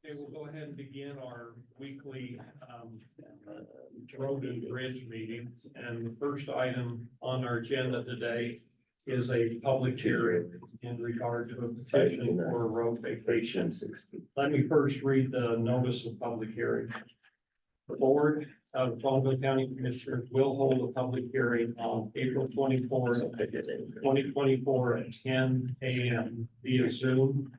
Okay, we'll go ahead and begin our weekly road and bridge meeting. And the first item on our agenda today is a public hearing in regard to a petition for a road vacation. Let me first read the notice of public hearing. The Board of Bonneville County Commissioners will hold a public hearing on April 24th, 2024 at 10 a.m. via Zoom.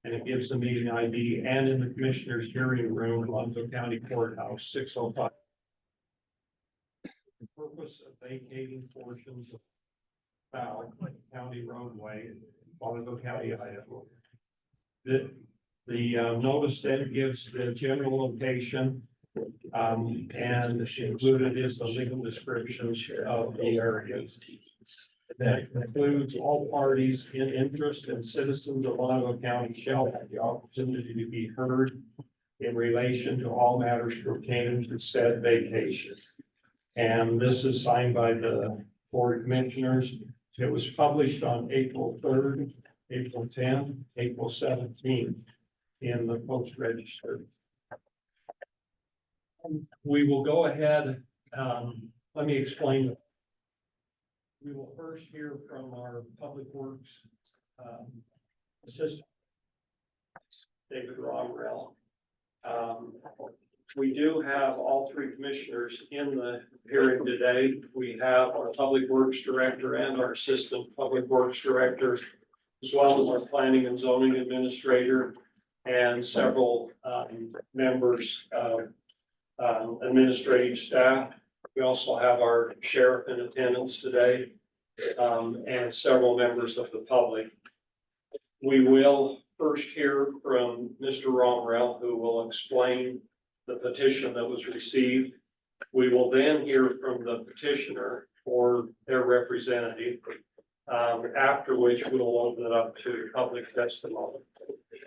And it gives the meeting ID and in the Commissioners hearing room, Bonneville County Courthouse, 605. The purpose of vacating portions of Fowl County roadway, Bonneville County, Idaho. The notice then gives the general location, and included is the legal description of the area. That includes all parties in interest and citizens of Bonneville County shall have the opportunity to be heard in relation to all matters pertaining to said vacation. And this is signed by the Board of Commissioners. It was published on April 3rd, April 10th, April 17th in the Post Register. We will go ahead. Let me explain. We will first hear from our Public Works Assistant, David Romrell. We do have all three commissioners in the hearing today. We have our Public Works Director and our Assistant Public Works Director, as well as our Planning and Zoning Administrator and several members of administrative staff. We also have our sheriff in attendance today, and several members of the public. We will first hear from Mr. Romrell, who will explain the petition that was received. We will then hear from the petitioner or their representative, after which we'll open it up to public testimony.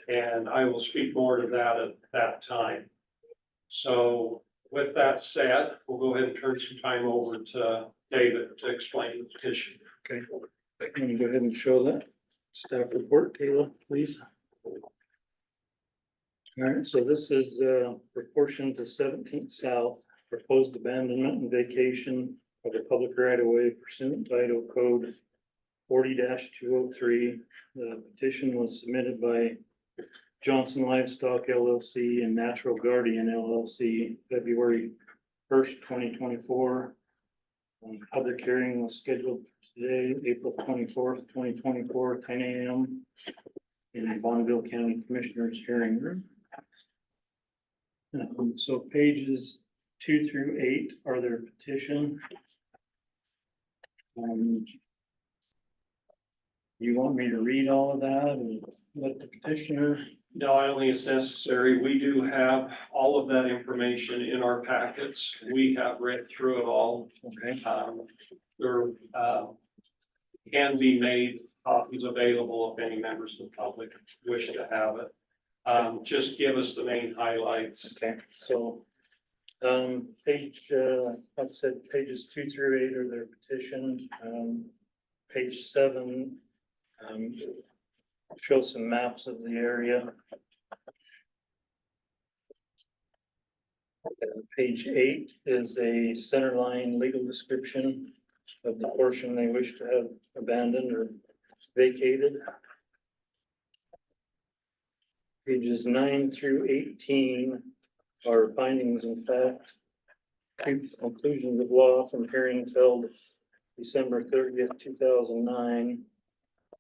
And I will speak more to that at that time. So with that said, we'll go ahead and turn some time over to David to explain the petition. Okay, can you go ahead and show that staff report, Kayla, please? All right, so this is proportion to 17th South, proposed abandonment and vacation of a public right of way pursuant to Idaho Code 40-203. The petition was submitted by Johnson Livestock LLC and Natural Guardian LLC, February 1st, 2024. Public hearing was scheduled for today, April 24th, 2024, 10 a.m. in the Bonneville County Commissioners hearing room. So pages 2 through 8 are their petition. You want me to read all of that and let the petitioner? No, I don't think it's necessary. We do have all of that information in our packets. We have read through it all. Okay. There can be made copies available if any members of the public wish to have it. Just give us the main highlights. Okay, so page, like I said, pages 2 through 8 are their petition. Page 7 shows some maps of the area. Page 8 is a centerline legal description of the portion they wish to have abandoned or vacated. Pages 9 through 18 are findings and fact, conclusions of law from hearings held December 30th, 2009,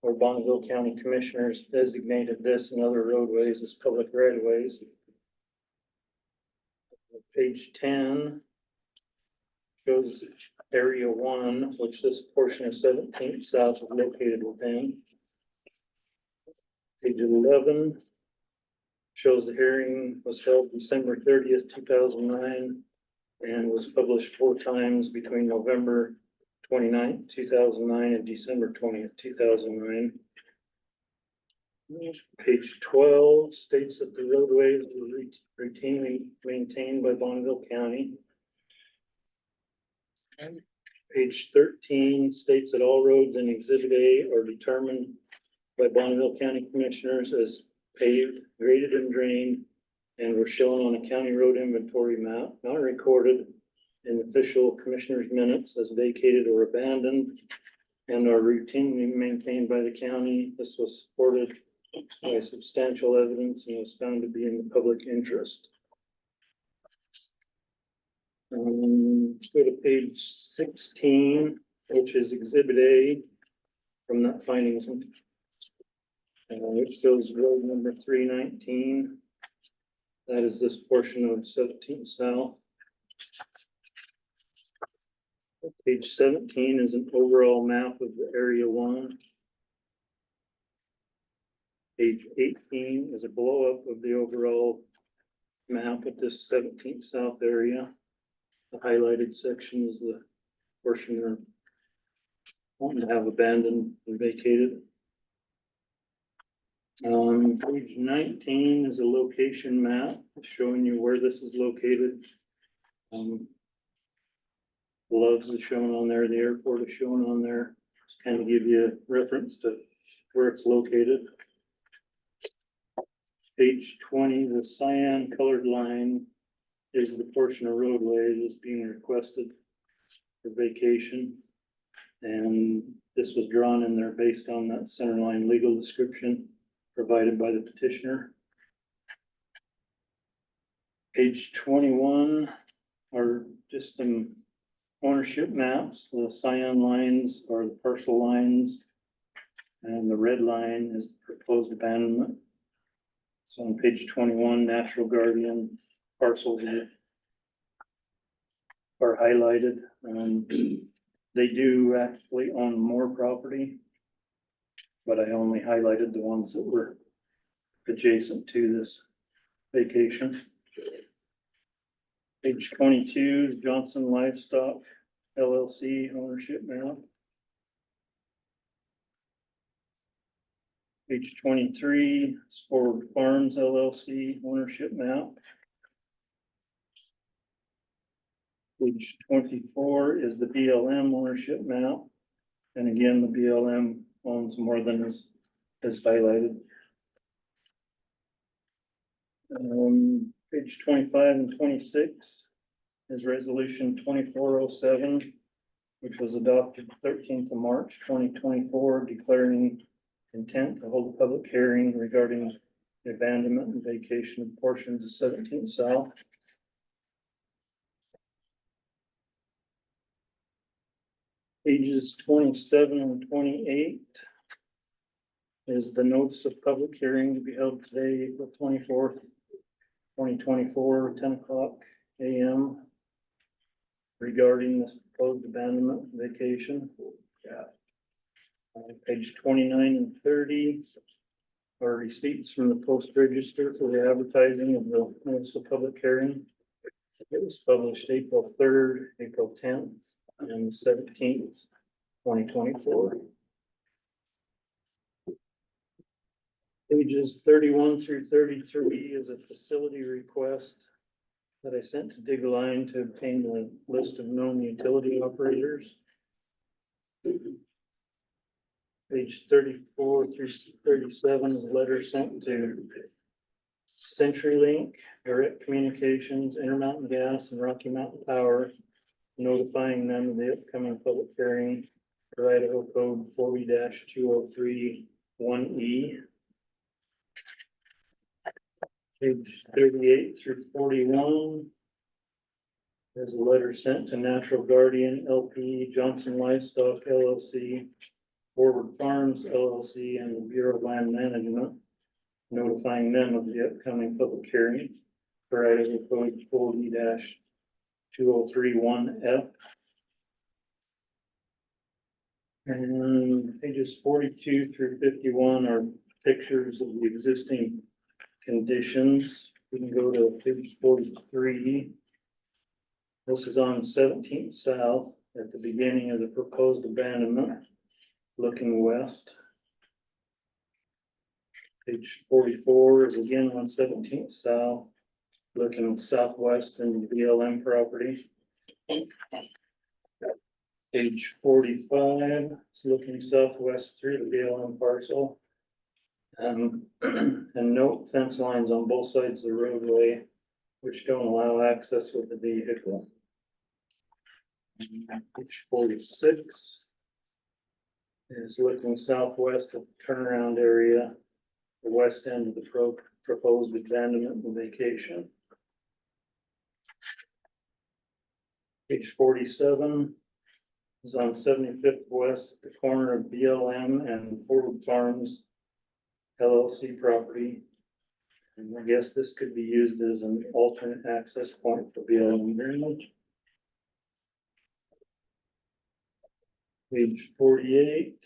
where Bonneville County Commissioners designated this and other roadways as public right-of-ways. Page 10 shows Area 1, which this portion of 17th South is located within. Page 11 shows the hearing was held December 30th, 2009, and was published 4 times between November 29th, 2009 and December 20th, 2009. Page 12 states that the roadways were routinely maintained by Bonneville County. Page 13 states that all roads in Exhibit A are determined by Bonneville County Commissioners as paved, graded and drained And we're shown on a county road inventory map, not recorded in official commissioners minutes as vacated or abandoned, and are routinely maintained by the county. This was supported by substantial evidence and was found to be in the public interest. Let's go to page 16, which is Exhibit A from that findings, which shows road number 319. That is this portion of 17th South. Page 17 is an overall map of the Area 1. Page 18 is a blow-up of the overall map of this 17th South area. The highlighted section is the portion they're wanting to have abandoned and vacated. Page 19 is a location map showing you where this is located. Loves is shown on there, the airport is shown on there. Just kind of give you a reference to where it's located. Page 20, the cyan colored line is the portion of roadway that's being requested for vacation. And this was drawn in there based on that center line legal description provided by the petitioner. Page 21 are just some ownership maps. The cyan lines are the parcel lines, and the red line is the proposed abandonment. So on page 21, Natural Guardian parcels are highlighted. They do actually own more property, but I only highlighted the ones that were adjacent to this vacation. Page 22 is Johnson Livestock LLC ownership map. Page 23 is Forward Farms LLC ownership map. Page 24 is the BLM ownership map. And again, the BLM owns more than is highlighted. Page 25 and 26 is resolution 2407, which was adopted 13th of March 2024, declaring intent to hold a public hearing regarding the abandonment and vacation of portions of 17th South. Pages 27 and 28 is the notice of public hearing to be held today, April 24th, 2024, 10 o'clock a.m. regarding this proposed abandonment vacation. Page 29 and 30 are receipts from the post register for the advertising of the notice of public hearing. It was published April 3rd, April 10th, and 17th, 2024. Pages 31 through 33 is a facility request that I sent to Dig Line to obtain the list of known utility operators. Page 34 through 37 is a letter sent to CenturyLink, Direct Communications, Intermountain Gas, and Rocky Mountain Power, notifying them of the upcoming public hearing for Idaho Code 40-2031E. Page 38 through 41 is a letter sent to Natural Guardian LP, Johnson Livestock LLC, Forward Farms LLC, and the Bureau of Land Management, notifying them of the upcoming public hearing for Idaho Code 40-2031F. And pages 42 through 51 are pictures of the existing conditions. We can go to page 43. This is on 17th South at the beginning of the proposed abandonment, looking west. Page 44 is again on 17th South, looking southwest into the BLM property. Page 45 is looking southwest through the BLM parcel. And no fence lines on both sides of the roadway, which don't allow access with the vehicle. Page 46 is looking southwest of the turnaround area, the west end of the proposed abandonment and vacation. Page 47 is on 75th West at the corner of BLM and Forward Farms LLC property. And I guess this could be used as an alternate access point for BLM drainage. Page 48.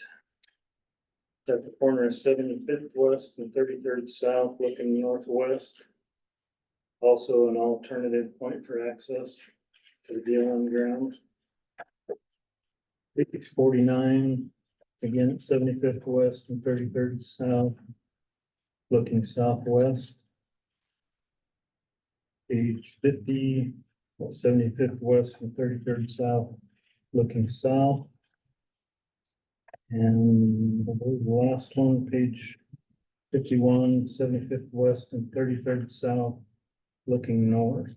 At the corner of 75th West and 33rd South looking northwest. Also an alternative point for access to the BLM ground. Page 49, again at 75th West and 33rd South, looking southwest. Page 50, 75th West and 33rd South, looking south. And I believe the last one, page 51, 75th West and 33rd South, looking north.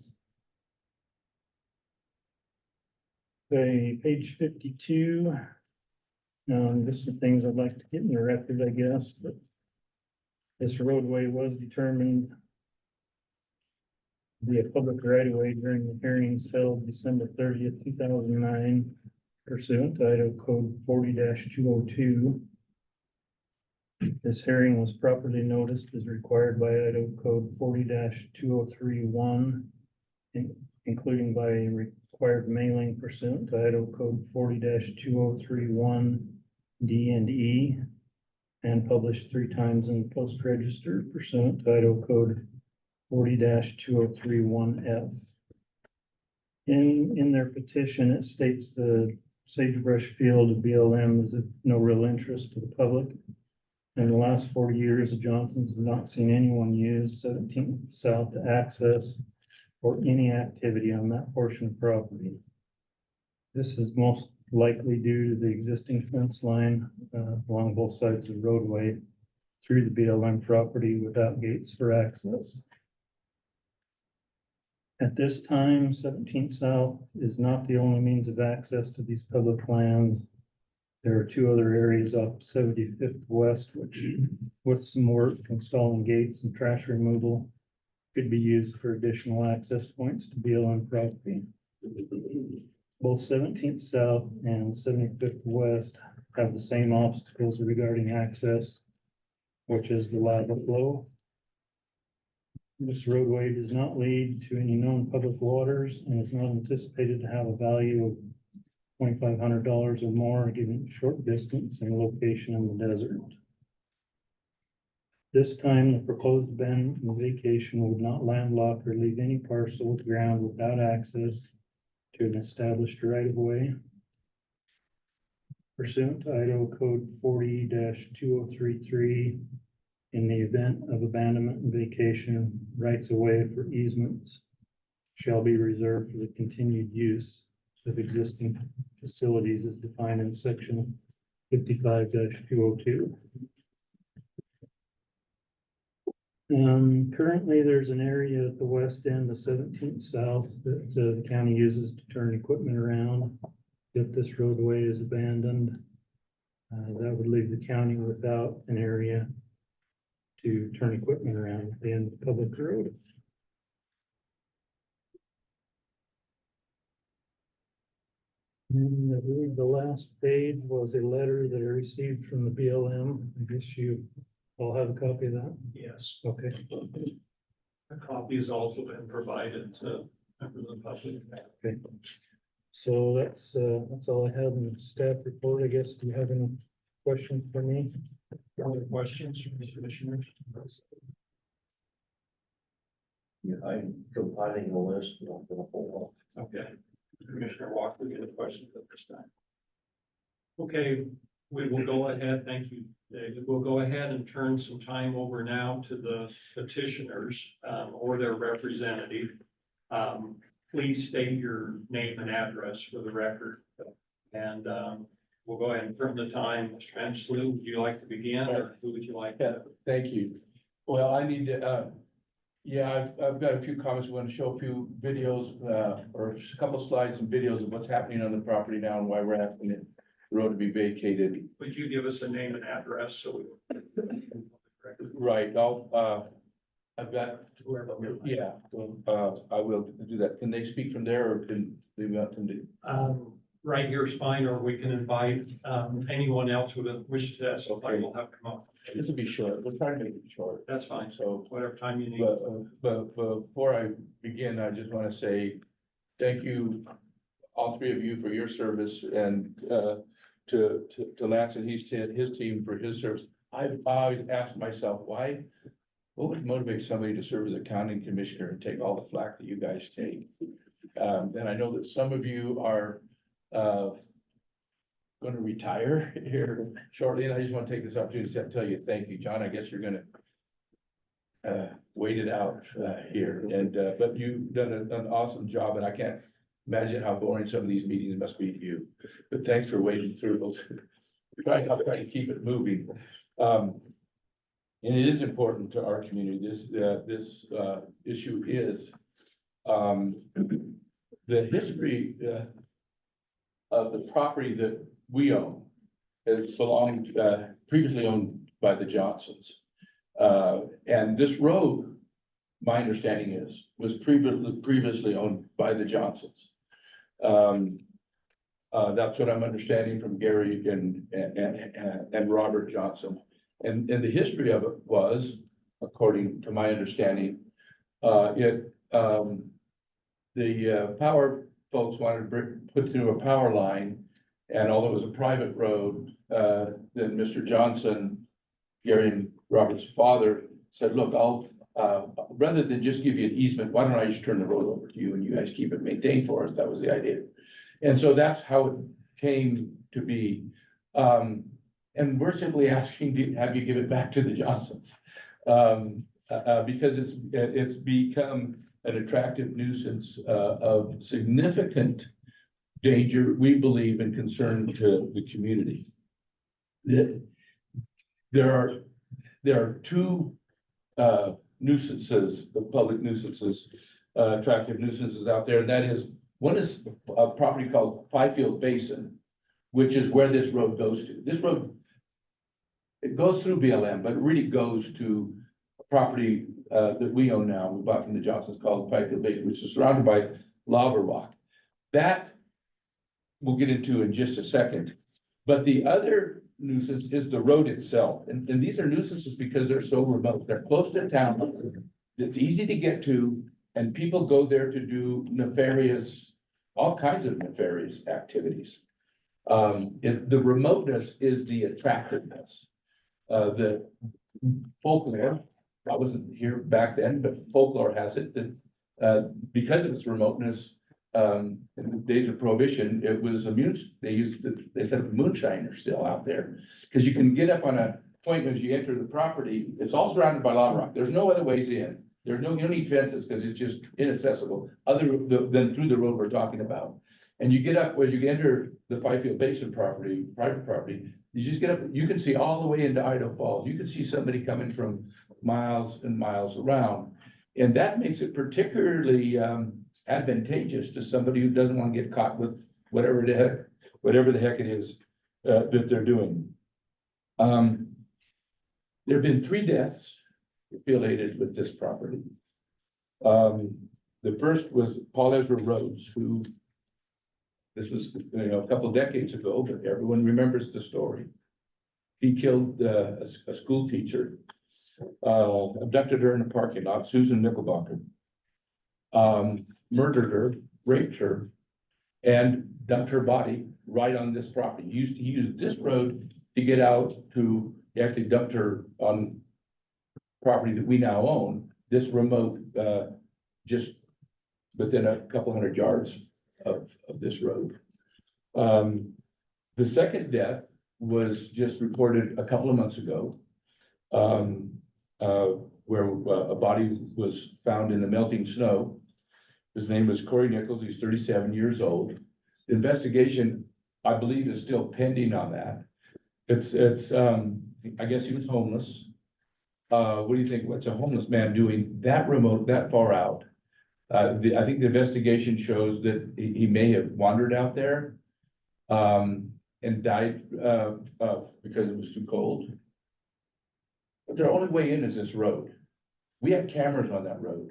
Okay, page 52. Just some things I'd like to get in the record, I guess, that this roadway was determined to be a public right of way during the hearings held December 30th, 2009, pursuant to Idaho Code 40-202. This hearing was properly noticed as required by Idaho Code 40-2031, including by required mailing pursuant to Idaho Code 40-2031 D and E, and published 3 times in the Post Register pursuant to Idaho Code 40-2031 F. In their petition, it states the sagebrush field of BLM is of no real interest to the public. In the last 40 years, the Johnsons have not seen anyone use 17th South to access or any activity on that portion of property. This is most likely due to the existing fence line along both sides of the roadway through the BLM property without gates for access. At this time, 17th South is not the only means of access to these public lands. There are 2 other areas off 75th West, which with some work installing gates and trash removal could be used for additional access points to BLM property. Both 17th South and 75th West have the same obstacles regarding access, which is the lava flow. This roadway does not lead to any known public waters and is not anticipated to have a value of $2,500 or more, given short distance and location in the desert. This time, the proposed abandonment and vacation would not landlock or leave any parcel of ground without access to an established right-of-way. Pursuant to Idaho Code 40-2033, in the event of abandonment and vacation, rights-of-way for easements shall be reserved for the continued use of existing facilities as defined in section 55-202. Currently, there's an area at the west end of 17th South that the county uses to turn equipment around. If this roadway is abandoned, that would leave the county without an area to turn equipment around at the end of the public road. And I believe the last page was a letter that I received from the BLM. I guess you all have a copy of that? Yes. Okay. A copy has also been provided to members of the public. Okay. So that's all I have in the staff report. I guess, do you have any questions for me? Other questions from the commissioners? Yeah, I'm compiling a list, but I'm gonna hold Okay. Commissioner Walker, you have questions at this time? Okay, we will go ahead. Thank you, David. We'll go ahead and turn some time over now to the petitioners or their representative. Please state your name and address for the record. And we'll go ahead and firm the time. Mr. Angelou, would you like to begin, or who would you like? Yeah, thank you. Well, I need to, yeah, I've got a few comments. We want to show a few videos, or just a couple slides and videos of what's happening on the property now and why we're asking it, the road to be vacated. Would you give us a name and address so we? Right, I've got, yeah, I will do that. Can they speak from there or can they want them to? Right here is fine, or we can invite, anyone else who would wish to testify, Okay. will have to come up. This will be short. We're trying to make it short. That's fine. So, Whatever time you need. but before I begin, I just want to say thank you, all three of you, for your service and to Lance and his team for his service. I've always asked myself, what would motivate somebody to serve as a county commissioner and take all the flack that you guys take? And I know that some of you are going to retire here shortly, and I just want to take this opportunity to tell you, thank you, John. I guess you're going to wait it out here, and but you've done an awesome job, and I can't imagine how boring some of these meetings must be to you. But thanks for waiting through those. Try to keep it moving. And it is important to our community. This issue is the history of the property that we own has belonged, previously owned by the Johnsons. And this road, my understanding was previously owned by the Johnsons. That's what I'm understanding from Gary and Robert Johnson. And the history of it was, according to my understanding, the power folks wanted to put through a power line. And although it was a private road, then Mr. Johnson, Gary and Robert's father, said, look, I'll, rather than just give you an easement, why don't I just turn the road over to you and you guys keep it maintained for us? That was the idea. And so that's how it came to be. And we're simply asking to have you give it back to the Johnsons. Because it's become an attractive nuisance of significant danger, we believe, and concern to the community. There are two nuisances, the public nuisances, attractive nuisances out there, and that is, one is a property called Fifield Basin, which is where this road goes to. This road, it goes through BLM, but it really goes to a property that we own now, we bought from the Johnsons, called Fifield Basin, which is surrounded by lava rock. That we'll get into in just a second. But the other nuisance is the road itself. And these are nuisances because they're so remote. They're close to town. It's easy to get to, and people go there to do nefarious, all kinds of nefarious activities. The remoteness is the attractiveness. The folklore, I wasn't here back then, but folklore has it that because of its remoteness, in the days of Prohibition, it was they set up moonshiners still out there. Because you can get up on a point as you enter the property, it's all surrounded by lava rock. There's no other ways in. You don't need fences because it's just inaccessible other than through the road we're talking about. And you get up, as you enter the Fifield Basin property, private property, you just get up, you can see all the way into Idaho Falls. You can see somebody coming from miles and miles around. And that makes it particularly advantageous to somebody who doesn't want to get caught with whatever the heck it is that they're doing. There have been 3 deaths affiliated with this property. The first was Paul Ezra Rhodes, who, this was a couple decades ago, but everyone remembers the story. He killed a school teacher, abducted her in a parking lot, Susan Nickelbacher, murdered her, raped her, and dumped her body right on this property. He used this road to get out to, he actually dumped her on property that we now own, this remote, just within a couple hundred yards of this road. The second death was just reported a couple of months ago, where a body was found in the melting snow. His name was Corey Nichols. He's 37 years old. The investigation, I believe is still pending on that. It's, I guess he was homeless. What do you think? What's a homeless man doing that remote, that far out? I think the investigation shows that he may have wandered out there. And died, because it was too cold. But their only way in is this road. We have cameras on that road.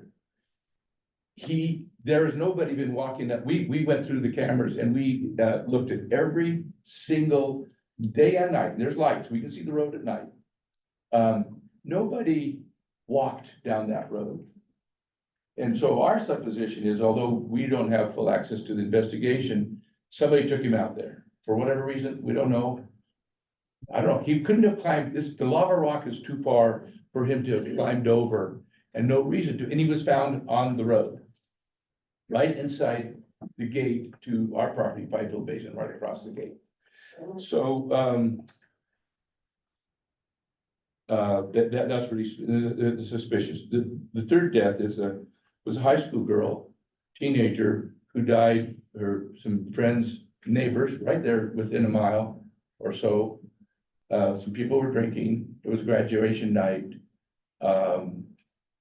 There has nobody been walking that, we went through the cameras and we, looked at every single day and night, there's lights, we can see the road at night. Nobody walked down that road. And so our supposition is, although we don't have full access to the investigation, somebody took him out there. For whatever reason, we don't know. I don't know, he couldn't have climbed this, the lava rock is too far for him to have climbed over and no reason to, and he was found on the road. Right inside the gate to our property, Fifield Basin, right across the gate. So, that's really suspicious. The third death was a high school girl, teenager, who died, or some friends, neighbors, right there within a mile or so. Some people were drinking, it was graduation night.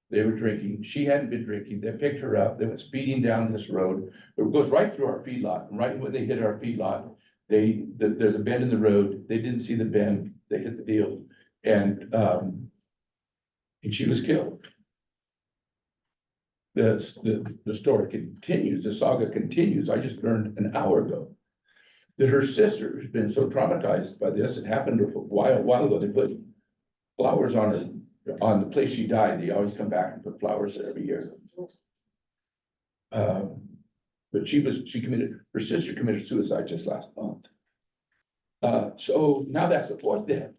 They were drinking, she hadn't been drinking, they picked her up, they went speeding down this road. It goes right through our feedlot, and right when they hit our feedlot, there's a bend in the road, they didn't see the bend, they hit the field, and she was killed. The story continues, the saga continues. I just learned an hour ago that her sister has been so traumatized by this. It happened a while ago. They put flowers on the place she died. They always come back and put flowers there every year. But her sister committed suicide just last month. So now that's the fourth death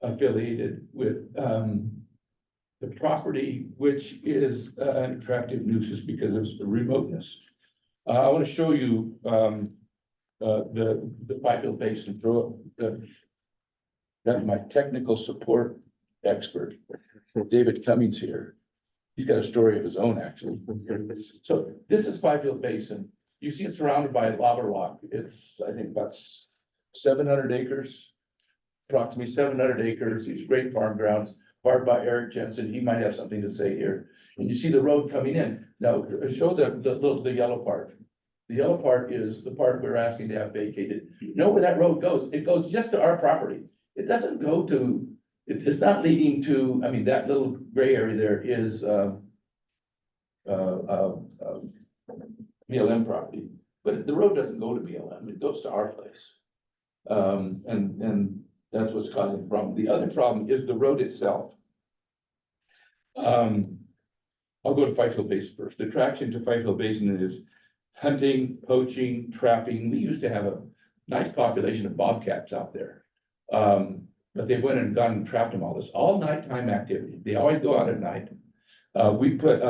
affiliated with the property, which is an attractive nuisance because of the remoteness. I want to show you the Fifield Basin. Got my technical support expert, David Cummings here. He's got a story of his own, actually. So this is Fifield Basin. You see it's surrounded by lava rock. It's, I think, about 700 acres, approximately 700 acres. These great farm grounds, farmed by Eric Jensen. He might have something to say here. And you see the road coming in. Now, show the yellow part. The yellow part is the part we're asking to have vacated. You know where that road goes? It goes just to our property. It doesn't go to, it's not leading to, I mean, that little gray area there is BLM property, but the road doesn't go to BLM, it goes to our place. And that's what's causing the problem. The other problem is the road itself. I'll go to Fifield Basin first. The attraction to Fifield Basin is hunting, poaching, trapping. We used to have a nice population of bobcats out there. But they went and gone and trapped them all. This all nighttime activity. They always go out at night. We put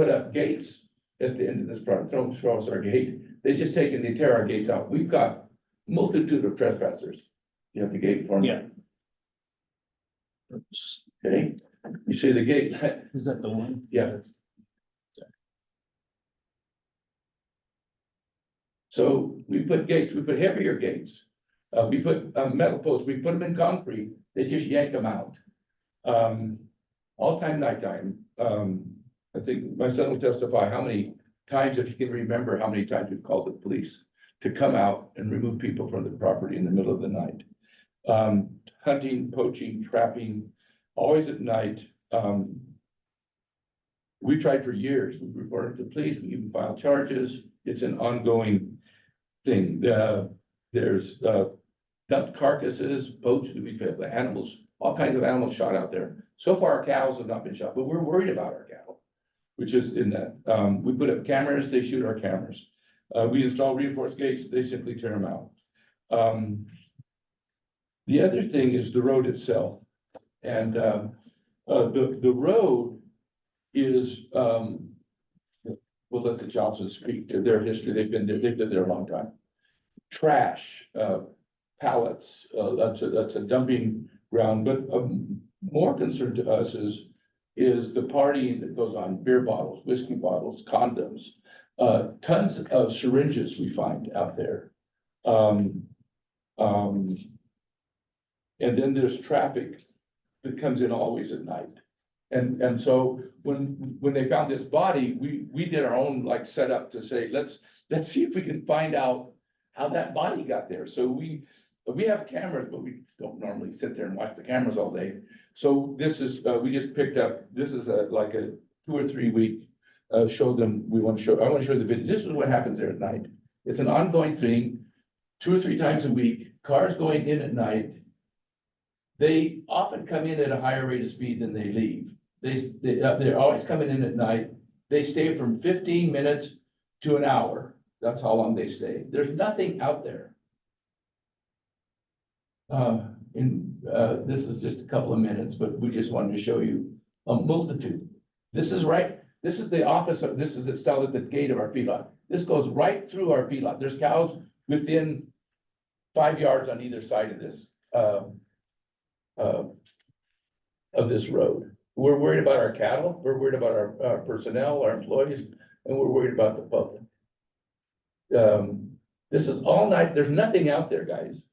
up gates at the end of this part. Don't throw us our gate. They just take and they tear our gates out. We've got multitude of trespassers. You have the gate for me? Yeah. Okay, you see the gate? Is that the one? Yeah. So we put gates, we put heavier gates. We put metal posts, we put them in concrete, they just yank them out. All time, nighttime. I think my son will testify how many times, if he can remember, how many times we've called the police to come out and remove people from the property in the middle of the night. Hunting, poaching, trapping, always at night. We tried for years, we reported to the police, we even filed charges. It's an ongoing thing. There's dumped carcasses, poached, we have animals, all kinds of animals shot out there. So far, our cows have not been shot, but we're worried about our cattle, which is in that. We put up cameras, they shoot our cameras. We install reinforced gates, they simply tear them out. The other thing is the road itself. And the road is, we'll let the Johnsons speak to their history. They've been there a long time. Trash, pallets, that's a dumping ground, but more concern to us is the partying that goes on, beer bottles, whiskey bottles, condoms. Tons of syringes we find out there. Um, um, and then there's traffic that comes in always at night. And so when they found this body, we did our own like setup to say, let's see if we can find out how that body got there. So we have cameras, but we don't normally sit there and watch the cameras all day. So this is, we just picked up, this is like a 2 or 3 week, show them, I want to show the video. This is what happens there at night. It's an ongoing thing, 2 or 3 times a week, cars going in at night. They often come in at a higher rate of speed than they leave. They're always coming in at night. They stay from 15 minutes to an hour. That's how long they stay. There's nothing out there. This is just a couple of minutes, but we just wanted to show you a multitude. This is the office, this is installed at the gate of our feedlot. This goes right through our feedlot. There's cows within 5 yards on either side of this road. We're worried about our cattle, we're worried about our personnel, our employees, and we're worried about the public. This is all night, there's nothing out there, guys.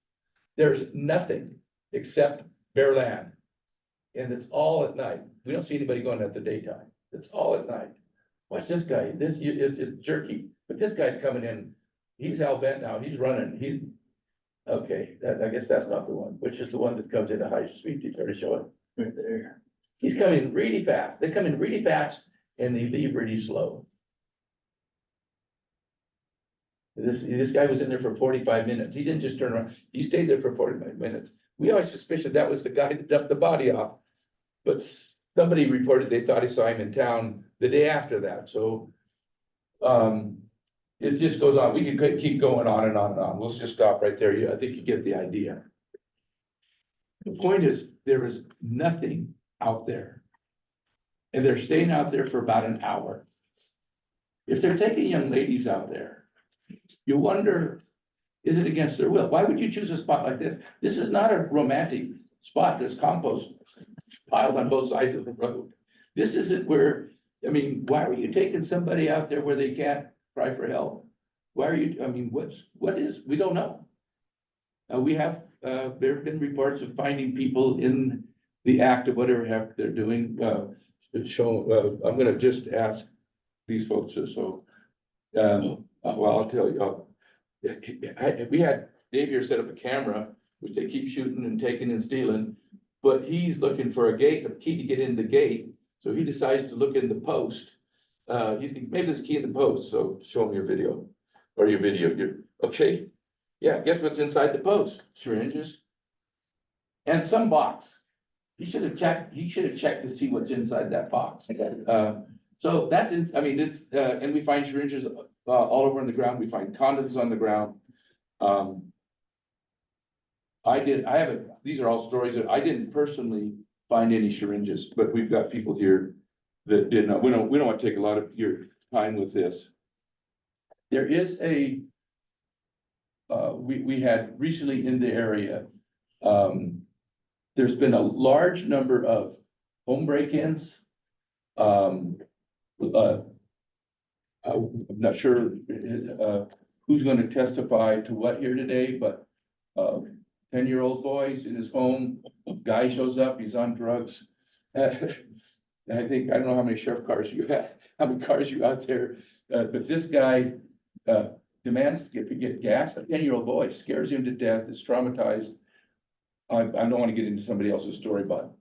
There's nothing except bare land. And it's all at night. We don't see anybody going at the daytime. It's all at night. Watch this guy, it's jerky, but this guy's coming in, he's hell bent now, he's running, okay, I guess that's not the one, which is the one that comes in at high speed, you already show it. Right there. He's coming really fast. They come in really fast and they leave really slow. This guy was in there for 45 minutes. He didn't just turn around. He stayed there for 45 minutes. We always suspicion that was the guy that dumped the body off. But somebody reported they thought he saw him in town the day after that. So it just goes on. We can keep going on and on and on. We'll just stop right there. I think you get the idea. The point is, there is nothing out there. And they're staying out there for about an hour. If they're taking young ladies out there, you wonder, is it against their will? Why would you choose a spot like this? This is not a romantic spot. There's compost piled on both sides of the road. This isn't where, I mean, why are you taking somebody out there where they can't cry for help? Why are you, I mean, we don't know. We have, there have been reports of finding people in the act of whatever heck they're doing. I'm gonna just ask these folks, well, I'll tell you, we had Dave here set up a camera, which they keep shooting and taking and stealing, but he's looking for a key to get in the gate, so he decides to look in the post. He thinks maybe there's a key in the post, so show him your video, okay. Yeah, guess what's inside the post? Syringes. And some box. He should have checked to see what's inside that box. So that's it. I mean, it's, and we find syringes all over on the ground. We find condoms on the ground. These are all stories that I didn't personally find any syringes, but we've got people here that did not. We don't want to take a lot of your time with this. There is we had recently in the area, there's been a large number of home break-ins. I'm not sure who's going to testify to what here today, but 10-year-old boys in his home, guy shows up, he's on drugs. I don't know how many sheriff cars you have, how many cars you out there, but this guy demands to get gas. A 10-year-old boy scares him to death, is traumatized. I don't want to get into somebody else's story, but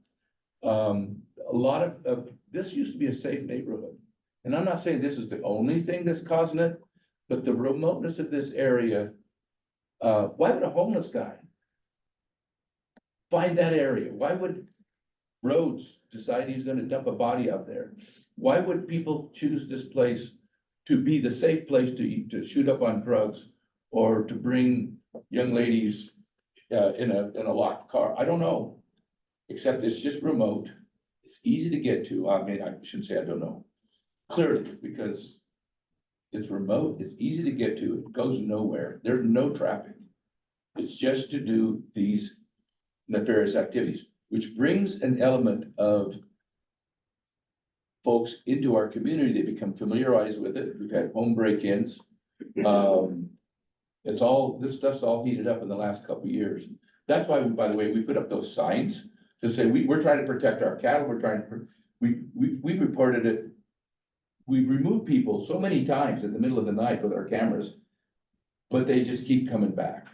a lot of this used to be a safe neighborhood. And I'm not saying this is the only thing that's causing it, but the remoteness of this area, why would a homeless guy find that area? Why would Rhodes decide he's going to dump a body out there? Why would people choose this place to be the safe place to shoot up on drugs or to bring young ladies in a locked car? I don't know, except it's just remote. It's easy to get to. I mean, I shouldn't say I don't know. Clearly, because it's remote, it's easy to get to. It goes nowhere. There's no traffic. It's just to do these nefarious activities, which brings an element of folks into our community. They become familiarized with it. We've had home break-ins. This stuff's all heated up in the last couple of years. That's why, by the way, we put up those signs to say, we're trying to protect our cattle. We're trying to, we've reported it. We've removed people so many times in the middle of the night with our cameras, but they just keep coming back.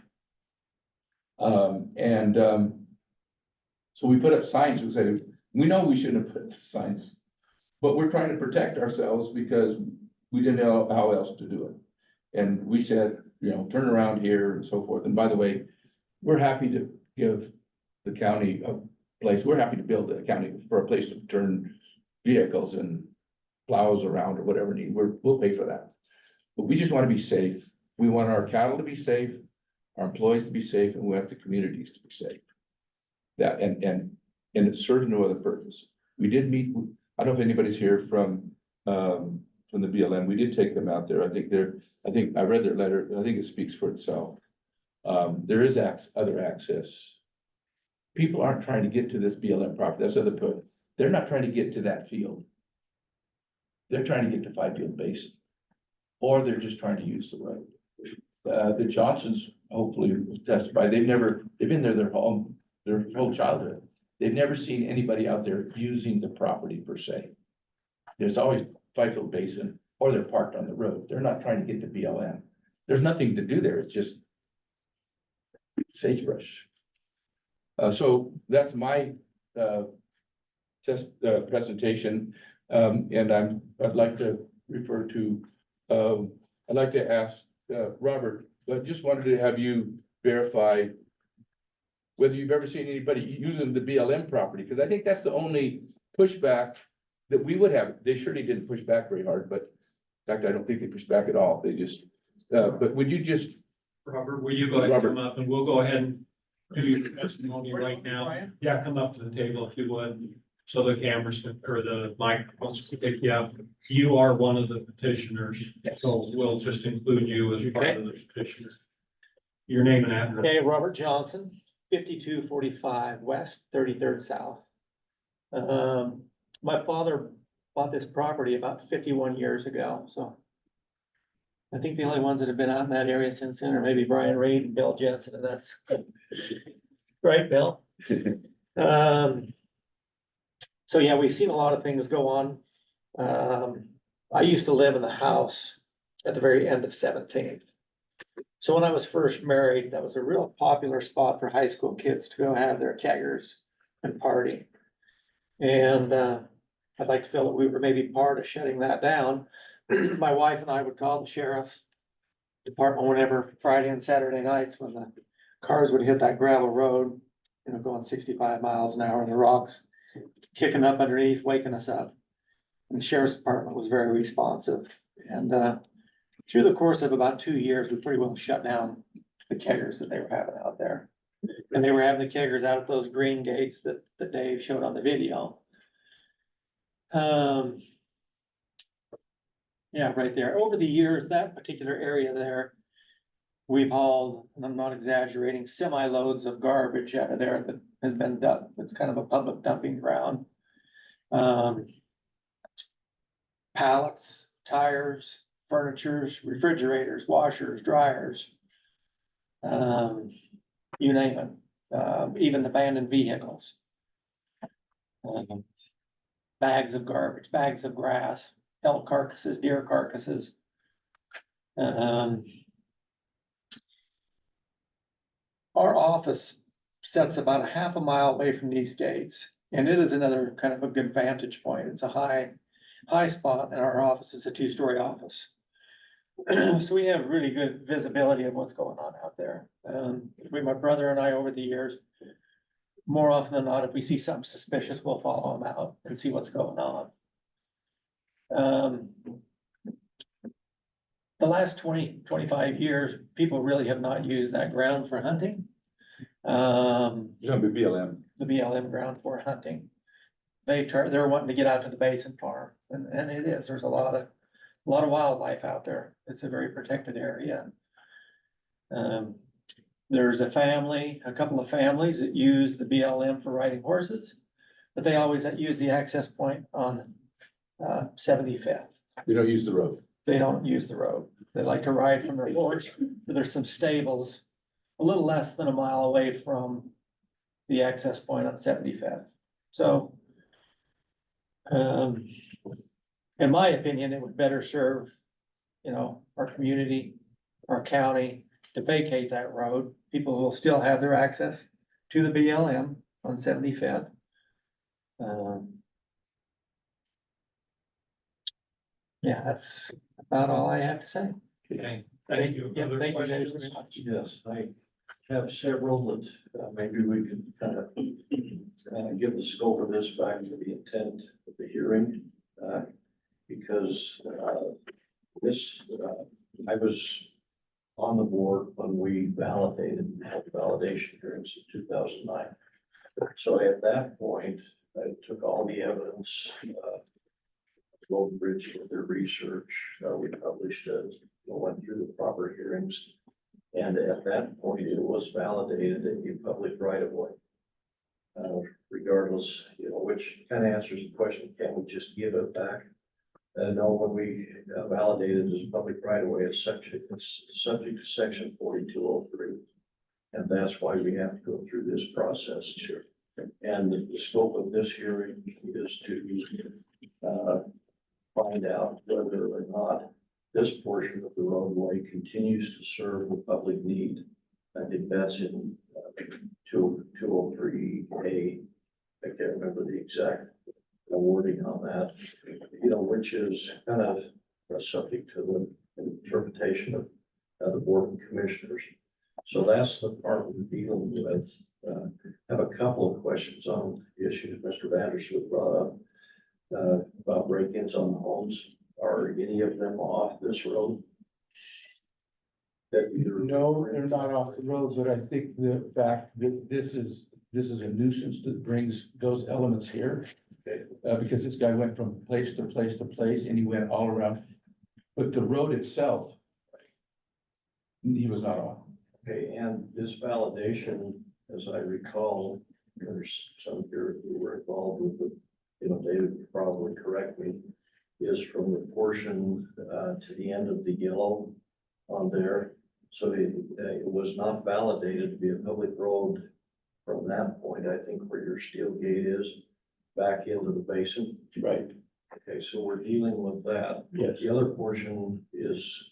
So we put up signs and say, we know we shouldn't have put the signs, but we're trying to protect ourselves because we didn't know how else to do it. And we said, turn around here and so forth. And by the way, we're happy to give the county a place. We're happy to build a county for a place to turn vehicles and plows around or whatever need. We'll pay for that. But we just want to be safe. We want our cattle to be safe, our employees to be safe, and we want the communities to be safe. That and it serves no other purpose. We did meet, I don't know if anybody's here from the BLM. We did take them out there. I think I read their letter. I think it speaks for itself. There is other access. People aren't trying to get to this BLM property. That's the other point. They're not trying to get to that field. They're trying to get to Five-Field Basin, or they're just trying to use the road. The Johnsons hopefully will testify. They've been there their whole childhood. They've never seen anybody out there using the property per se. There's always Five-Field Basin, or they're parked on the road. They're not trying to get to BLM. There's nothing to do there. It's just sagebrush. So that's my presentation. And I'd like to refer to, I'd like to ask Robert, I just wanted to have you verify whether you've ever seen anybody using the BLM property, because I think that's the only pushback that we would have. They surely didn't push back very hard, but in fact, I don't think they pushed back at all. They just, but would you just. Robert, will you go ahead and come up, and we'll go ahead and do your testimony right now? Yeah, come up to the table if you would, so the cameras can, or the microphones can pick you up. You are one of the petitioners, so we'll just include you as part of the petitioner. Your name and address. Okay, Robert Johnson, 5245 West, 33rd South. My father bought this property about 51 years ago, so I think the only ones that have been out in that area since then are maybe Brian Reed and Bill Jensen, and that's right, Bill. So yeah, we've seen a lot of things go on. I used to live in the house at the very end of 17th. So when I was first married, that was a real popular spot for high school kids to go have their keggers and party. And I'd like to feel that we were maybe part of shutting that down. My wife and I would call the sheriff department whenever Friday and Saturday nights when the cars would hit that gravel road, going 65 miles an hour, and the rocks kicking up underneath, waking us up. And the sheriff's department was very responsive. And through the course of about 2 years, we pretty well shut down the keggers that they were having out there. And they were having the keggers out at those green gates that Dave showed on the video. Yeah, right there. Over the years, that particular area there, we've hauled, and I'm not exaggerating, semi-loads of garbage out of there that has been dumped. It's kind of a public dumping ground. Pallets, tires, furnitures, refrigerators, washers, dryers. You name it, even abandoned vehicles. Bags of garbage, bags of grass, elk carcasses, deer carcasses. Our office sits about a half a mile away from these gates, and it is another kind of a good vantage point. It's a high spot, and our office is a 2-story office. So we have really good visibility of what's going on out there. Between my brother and I over the years, more often than not, if we see something suspicious, we'll follow them out and see what's going on. The last 25 years, people really have not used that ground for hunting. BLM. The BLM ground for hunting. They're wanting to get out to the basin farm, and it is, there's a lot of wildlife out there. It's a very protected area. There's a couple of families that use the BLM for riding horses, but they always use the access point on 75th. We don't use the road. They don't use the road. They like to ride from their horse. There's some stables a little less than a mile away from the access point on 75th. So, in my opinion, it would better serve, our community, our county to vacate that road. People will still have their access to the BLM on 75th. Yeah, that's about all I have to say. Okay, thank you. Yeah, Other thank you guys questions? very much. Yes, I have several that maybe we could kind of give the scope of this back to the intent of the hearing. Because I was on the board when we validated the validation hearings in 2009. So at that point, I took all the evidence, Road Bridge with their research, we published it, went through the proper hearings. And at that point, it was validated a public right of way. Regardless, which kind of answers the question, can we just give it back? No, when we validated as public right of way, it's subject to section 4203. And that's why we have to go through this process. Sure. And the scope of this hearing is to find out whether or not this portion of the roadway continues to serve the public need. I think that's in 203A. I can't remember the exact wording on that, which is kind of subject to the interpretation of the Board of Commissioners. So that's the part we're dealing with. Have a couple of questions on the issues Mr. Vandersloot brought up about break-ins on the homes. Are any of them off this road? No, they're not off the road, but I think the fact that this is a nuisance that brings those elements here. Because this guy went from place to place to place and he went all around, but the road itself, he was not on. Okay, and this validation, as I recall, there's some here who were involved with it, David would probably correct me, is from the portion to the end of the yellow on there. So it was not validated to be a public road from that point, I think where your steel gate is, back into the basin. Right. Okay, so we're dealing with that. Yes. The other portion is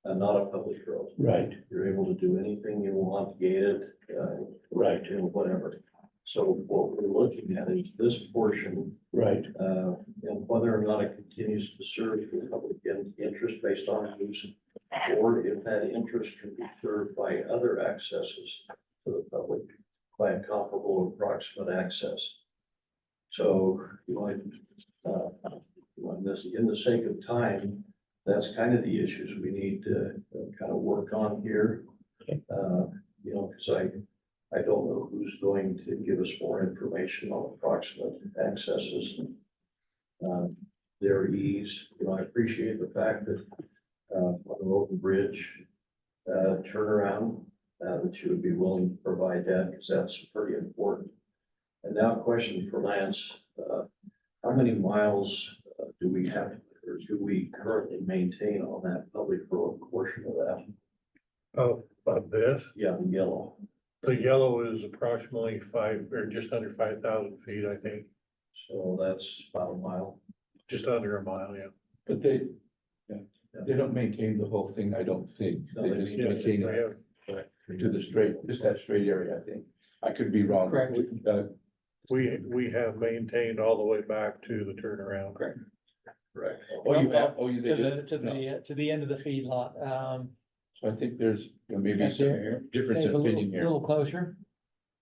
not a public road. Right. You're able to do anything you want, gate it, Right. and whatever. So what we're looking at is this portion, Right. and whether or not it continues to serve the public interest based on use, or if that interest can be served by other accesses to the public by a comparable or approximate access. So, in the sake of time, that's kind of the issues we need to kind of work on here. Because I don't know who's going to give us more information on approximate accesses, their ease. I appreciate the fact that on the Open Bridge turnaround, that you would be willing to provide that, because that's pretty important. And now a question for Lance. How many miles do we have, or do we currently maintain on that public road portion of that? Oh, about this, Yeah, the yellow. the yellow is approximately 5 or just under 5,000 feet, I think, So that's about a mile. just under a mile, yeah. But they don't maintain the whole thing, I don't think. They just Yeah, maintain we it have- to the straight, just that straight area, I think. I could be wrong. Correct. We have maintained all the way back to the turnaround. Correct. Correct. Oh, you have, oh, you To did? to the end of the feed lot. So I think there's maybe Right some there. difference in Dave, a opinion little, here. little closer.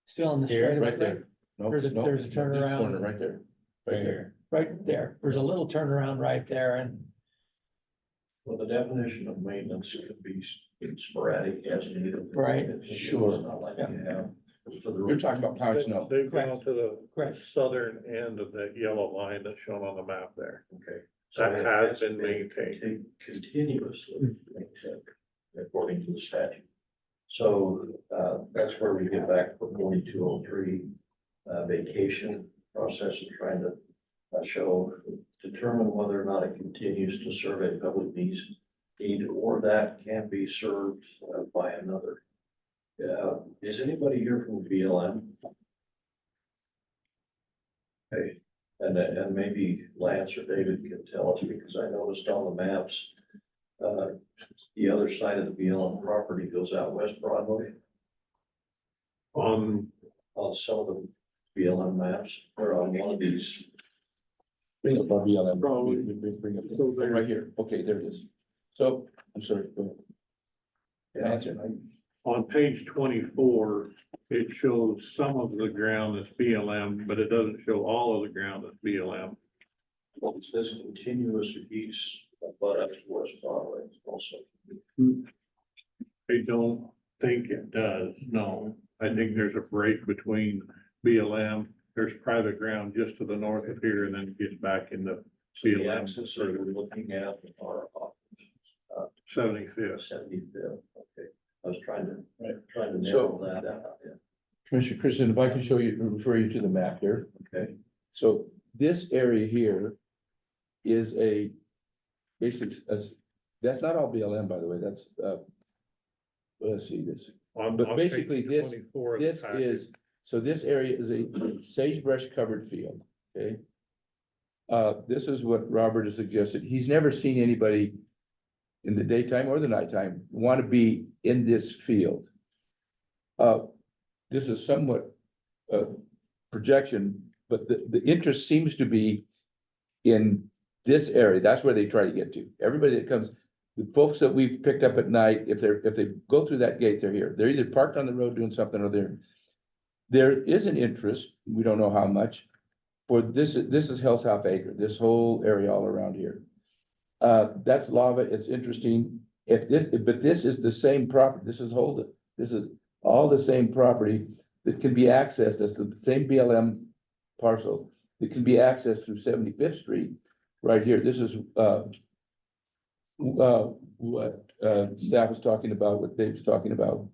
Still on the Here, straight. Right there. No, There's a- no, there's a no, turnaround. corner right there. Right there. Right there. There's a little turnaround right there and Well, the definition of maintenance could be sporadic as needed. Right. Sure. It's not like you have. to the You're talking about plowing snow. They've gone to the Correct. southern end of that yellow line that's shown on the map there. Okay. That it has to been be maintained. Continuously maintained, according to the statute. So, that's where we get back to 4203 vacation process and trying to shall determine whether or not it continues to serve a public need or that can be served by another. Is anybody here from BLM? Okay, and maybe Lance or David can tell us, because I noticed on the maps, the other side of the BLM property goes out West Broadway on some of the BLM maps, or on one of these. Bring up our BLM. Probably. Bring up, So there- right here, okay, there it is. So, I'm sorry, go ahead. Answer. On page 24, it shows some of the ground that's BLM, but it doesn't show all of the ground that's BLM. Well, it's this continuous east, but up to West Broadway also. I don't think it does, no. I think there's a break between BLM, there's private ground just to the north of here, and then it gets back into The BLM. axis that we're looking at are 75th. 75th, okay. I was trying to So- narrow that out, yeah, Commissioner Christensen, if I can show you, refer you to the map here. okay. So this area here is a basic, that's not all BLM, by the way, that's, let's see this. On- But on basically page this- 24 of the This packet. is, so this area is a sagebrush covered field, okay? This is what Robert has suggested. He's never seen anybody in the daytime or the nighttime want to be in this field. This is somewhat projection, but the interest seems to be in this area. That's where they try to get to. Everybody that comes, the folks that we've picked up at night, if they go through that gate, they're here. They're either parked on the road doing something or there is an interest, we don't know how much, for this is Hell's Half Acre, this whole area all around here. That's lava, it's interesting, but this is the same property, this is all the same property that can be accessed, that's the same BLM parcel, that can be accessed through 75th Street, right here, this is, what, staff was talking about, what Dave's talking about,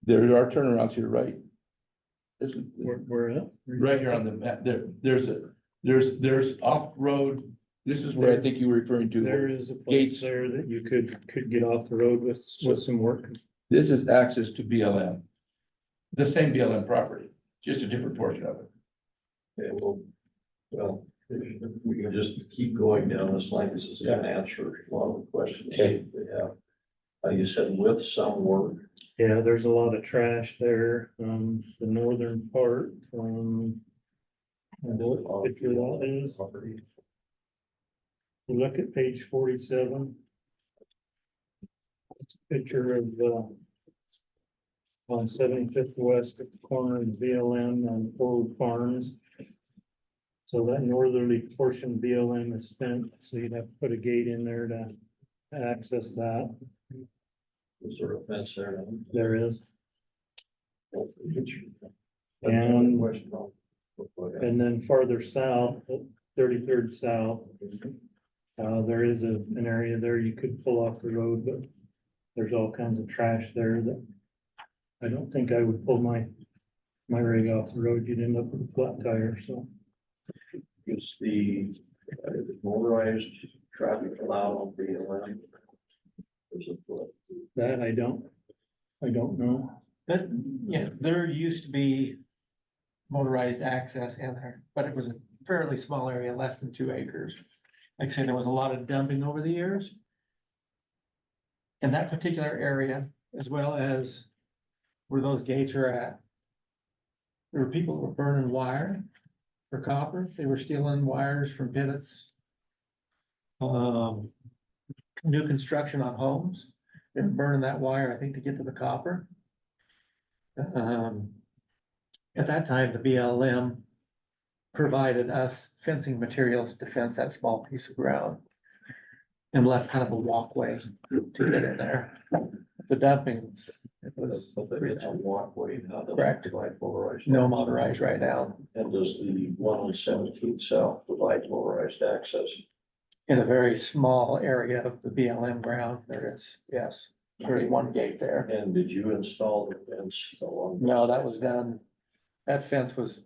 there are turnarounds here, right? Isn't, Where at? right here on the map, there's off-road, this is where I think you were referring to. There is a Gates. place there that you could get off the road with some work. This is access to BLM. The same BLM property, just a different portion of it. Okay, well, we can just keep going down this line, because it's gonna answer a lot of the questions Okay. we have. You said with some work, Yeah, there's a lot of trash there, the northern part, what picture that is, property. you look at page 47. It's a picture of, on 75th West at the corner of BLM and Old Farms. So that northerly portion BLM is spent, so you'd have to put a gate in there to access that. Is there a fence there? There is. And. And then farther south, at 33rd South, there is an area there you could pull off the road, but there's all kinds of trash there that I don't think I would pull my rig off the road. You'd end up with a flat tire, so. Is the motorized traffic allowed on BLM? There's a foot. That I don't know. That, yeah, there used to be motorized access in there, but it was a fairly small area, less than 2 acres. Like I said, there was a lot of dumping over the years. In that particular area, as well as where those gates are at, there were people who were burning wire for copper. They were stealing wires from pivots. New construction on homes, they were burning that wire, I think, to get to the copper. At that time, the BLM provided us fencing materials to fence that small piece of ground. And left kind of a walkway to get in there. The dumpings, it was But it's a walkway, now doesn't Correct. provide motorized. no motorized right now. And does the one on 17th South provide motorized access? In a very small area of the BLM ground, there is, yes, there's one gate there. And did you install the fence along? No, that was done, that fence was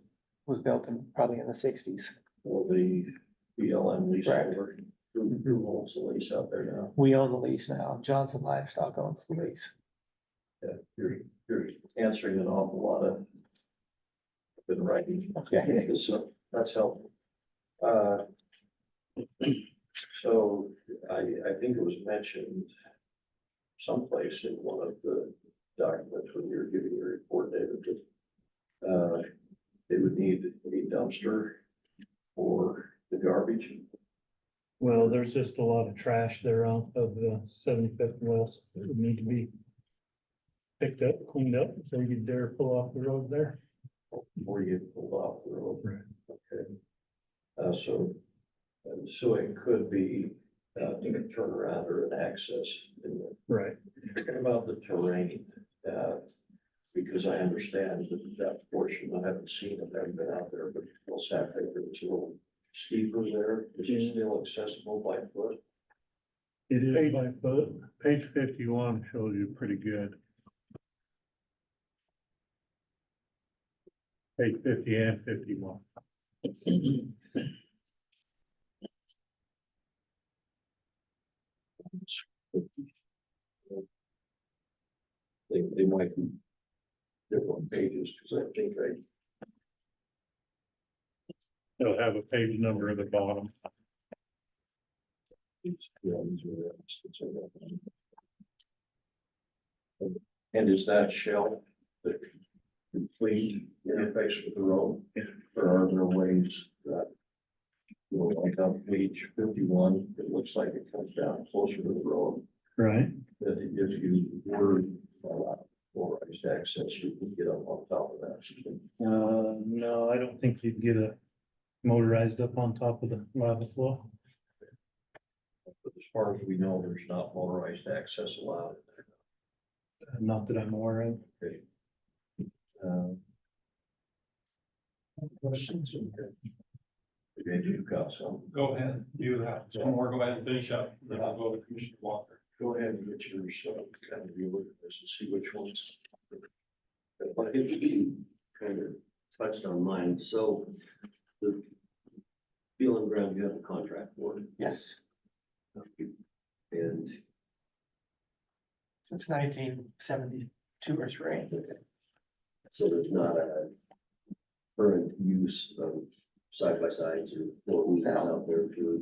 was built in, probably in the sixties. Will the BLM lease Correct. over? Who owns the lease out there now? We own the lease now. Johnson Livestock owns the lease. Yeah, you're answering an awful lot of. Been writing. Okay. So that's helpful. So I think it was mentioned someplace in one of the documents when you were giving your report, David, that they would need a dumpster for the garbage. Well, there's just a lot of trash there out of the 75th West that would need to be picked up, cleaned up before you dare pull off the road there. Before you get pulled off the road. Right. Okay. So it could be a turnaround or an access in the. Right. What about the terrain? Because I understand that portion, I haven't seen it, I haven't been out there, but Haacke, it's a little steeper there. Is it still accessible by foot? It is by foot. Page 51 shows you pretty good. Page 50 and 51. They might be different pages, because I think It'll have a page number at the bottom. these were. And is that shell the complete interface with the road? Or are there ways that, you know, like on page 51, it looks like it comes down closer to the road, Right. that if you were polarized access, you can get up on top of that. No, I don't think you'd get a motorized up on top of the lava flow. But as far as we know, there's not motorized access allowed. Not that I'm aware of. Okay. Questions? Okay, you've got some. Go ahead, you have some more, go ahead and finish up, then I'll go to Commissioner Walker. Go ahead and get yours, kind of look at this and see which ones. But if you kind of touched on mine, so the feeling ground you have a contract for, Yes, and since 1972 or 3. so there's not a current use of side-by-sides or four-wheelers out there for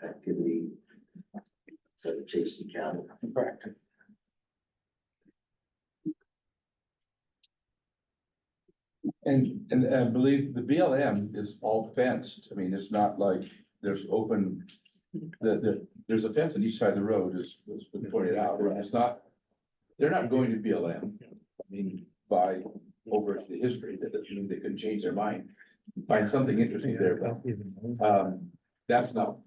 activity, such as chasing cattle. Correct. And I believe the BLM is all fenced. I mean, it's not like there's open, there's a fence on each side of the road, as was pointed out. It's not, they're not going to BLM. I mean, by over the history, that doesn't mean they couldn't change their mind. Find something interesting there, but that's not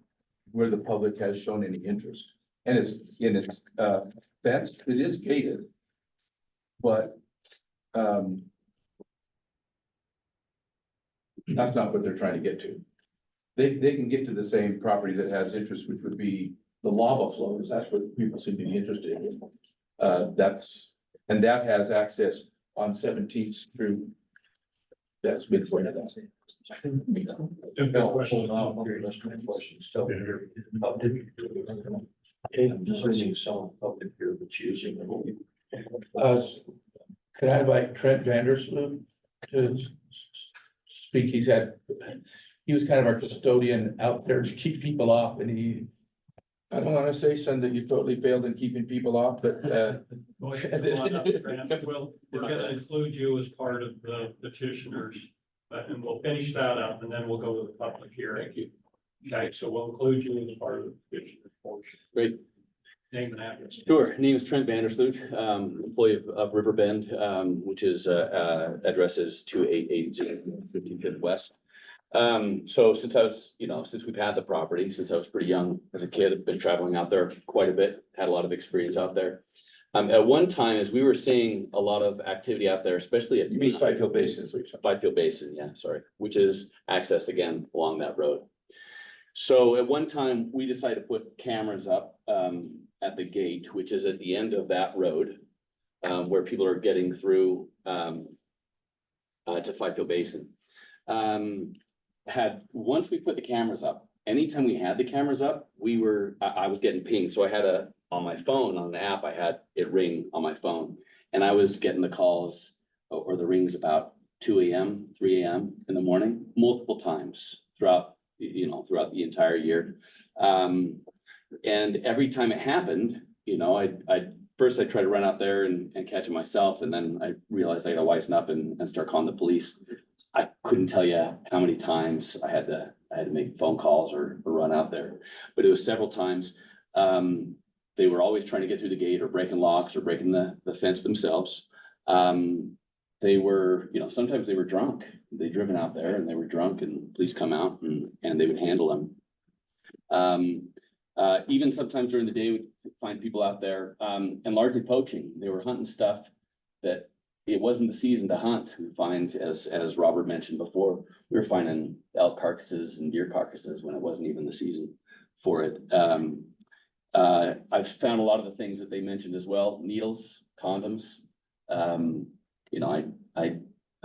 where the public has shown any interest. And it's fenced, it is gated. But that's not what they're trying to get to. They can get to the same property that has interest, which would be the lava flows. That's what people seem to be interested in. And that has access on 17th through. That's been pointed out. Questions, tell me here. Okay, I'm just seeing some public here that's using it. Could I invite Trent Vandersloot to speak? He was kind of our custodian out there to keep people off, and I don't want to say, son, that you totally failed in keeping people off, but Go ahead, come on up, Trent. We're gonna include you as part of the petitioners, and we'll finish that up, and then we'll go to the public hearing. Thank you. Okay, so we'll include you as part of the petitioner portion. Great. Name and address. Sure. Name is Trent Vandersloot, employee of Riverbend, which is, address is 2880 55th West. So since I was, since we've had the property, since I was pretty young as a kid, I've been traveling out there quite a bit, had a lot of experience out there. At one time, as we were seeing a lot of activity out there, especially at. You mean Fifield Basin? Fifield Basin, yeah, sorry, which is accessed again along that road. So at one time, we decided to put cameras up at the gate, which is at the end of that road, where people are getting through to Fifield Basin. Once we put the cameras up, anytime we had the cameras up, I was getting pinged. So I had on my phone, on the app, I had it ring on my phone. And I was getting the calls or the rings about 2 a.m., 3 a.m. in the morning, multiple times throughout the entire year. And every time it happened, first I tried to run out there and catch it myself. And then I realized I had to wisen up and start calling the police. I couldn't tell you how many times I had to make phone calls or run out there, but it was several times. They were always trying to get through the gate or breaking locks or breaking the fence themselves. They were, sometimes they were drunk. They'd driven out there and they were drunk, and police come out and they would handle them. Even sometimes during the day, we'd find people out there, and largely poaching. They were hunting stuff that it wasn't the season to hunt. We find, as Robert mentioned before, we were finding elk carcasses and deer carcasses when it wasn't even the season for it. I've found a lot of the things that they mentioned as well: needles, condoms. I'm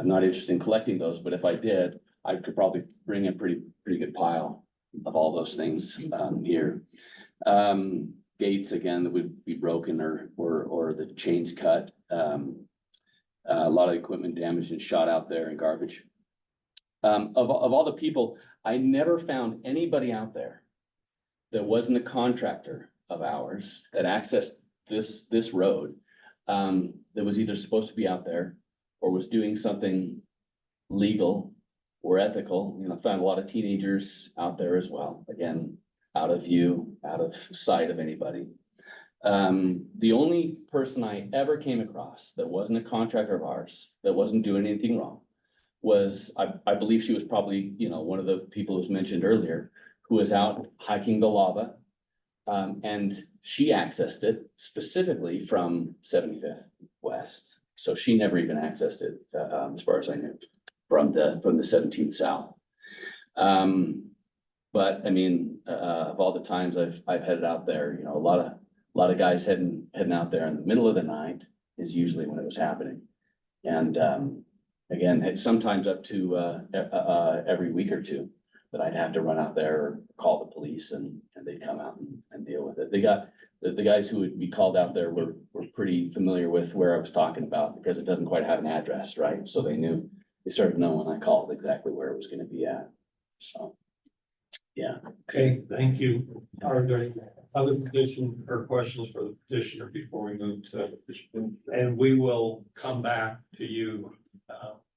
not interested in collecting those, but if I did, I could probably bring a pretty good pile of all those things here. Gates again that would be broken or the chains cut. A lot of equipment damaged and shot out there and garbage. Of all the people, I never found anybody out there that wasn't a contractor of ours that accessed this road, that was either supposed to be out there or was doing something legal or ethical. Found a lot of teenagers out there as well. Again, out of view, out of sight of anybody. The only person I ever came across that wasn't a contractor of ours, that wasn't doing anything wrong, was, I believe she was probably, one of the people who was mentioned earlier, who was out hiking the lava. And she accessed it specifically from 75th West. So she never even accessed it, as far as I knew, from the 17th South. But I mean, of all the times I've headed out there, a lot of guys heading out there in the middle of the night is usually when it was happening. And again, it's sometimes up to every week or two that I'd have to run out there or call the police, and they'd come out and deal with it. They got the guys who would be called out there were pretty familiar with where I was talking about, because it doesn't quite have an address, right? So they started knowing when I called exactly where it was gonna be at. So, yeah. Okay, thank you. Are there other petition or questions for the petitioner before we move to, and we will come back to you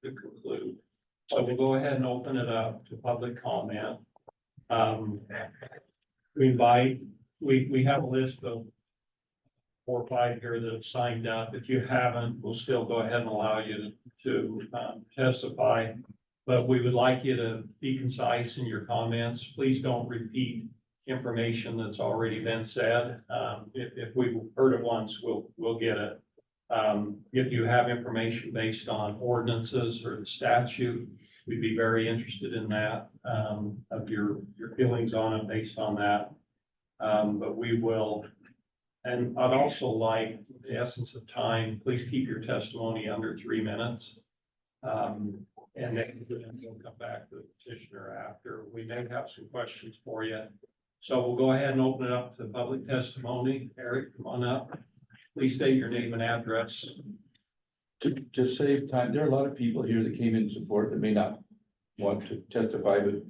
to conclude. So we'll go ahead and open it up to public comment. We have a list of 4 or 5 here that have signed up. If you haven't, we'll still go ahead and allow you to testify. But we would like you to be concise in your comments. Please don't repeat information that's already been said. If we've heard it once, we'll get it. If you have information based on ordinances or the statute, we'd be very interested in that, of your feelings on it based on that. But we will, and I'd also like, the essence of time, please keep your testimony under 3 minutes. And then we'll come back to the petitioner after. We may have some questions for you. So we'll go ahead and open it up to public testimony. Eric, come on up. Please state your name and address. To save time, there are a lot of people here that came in support that may not want to testify, but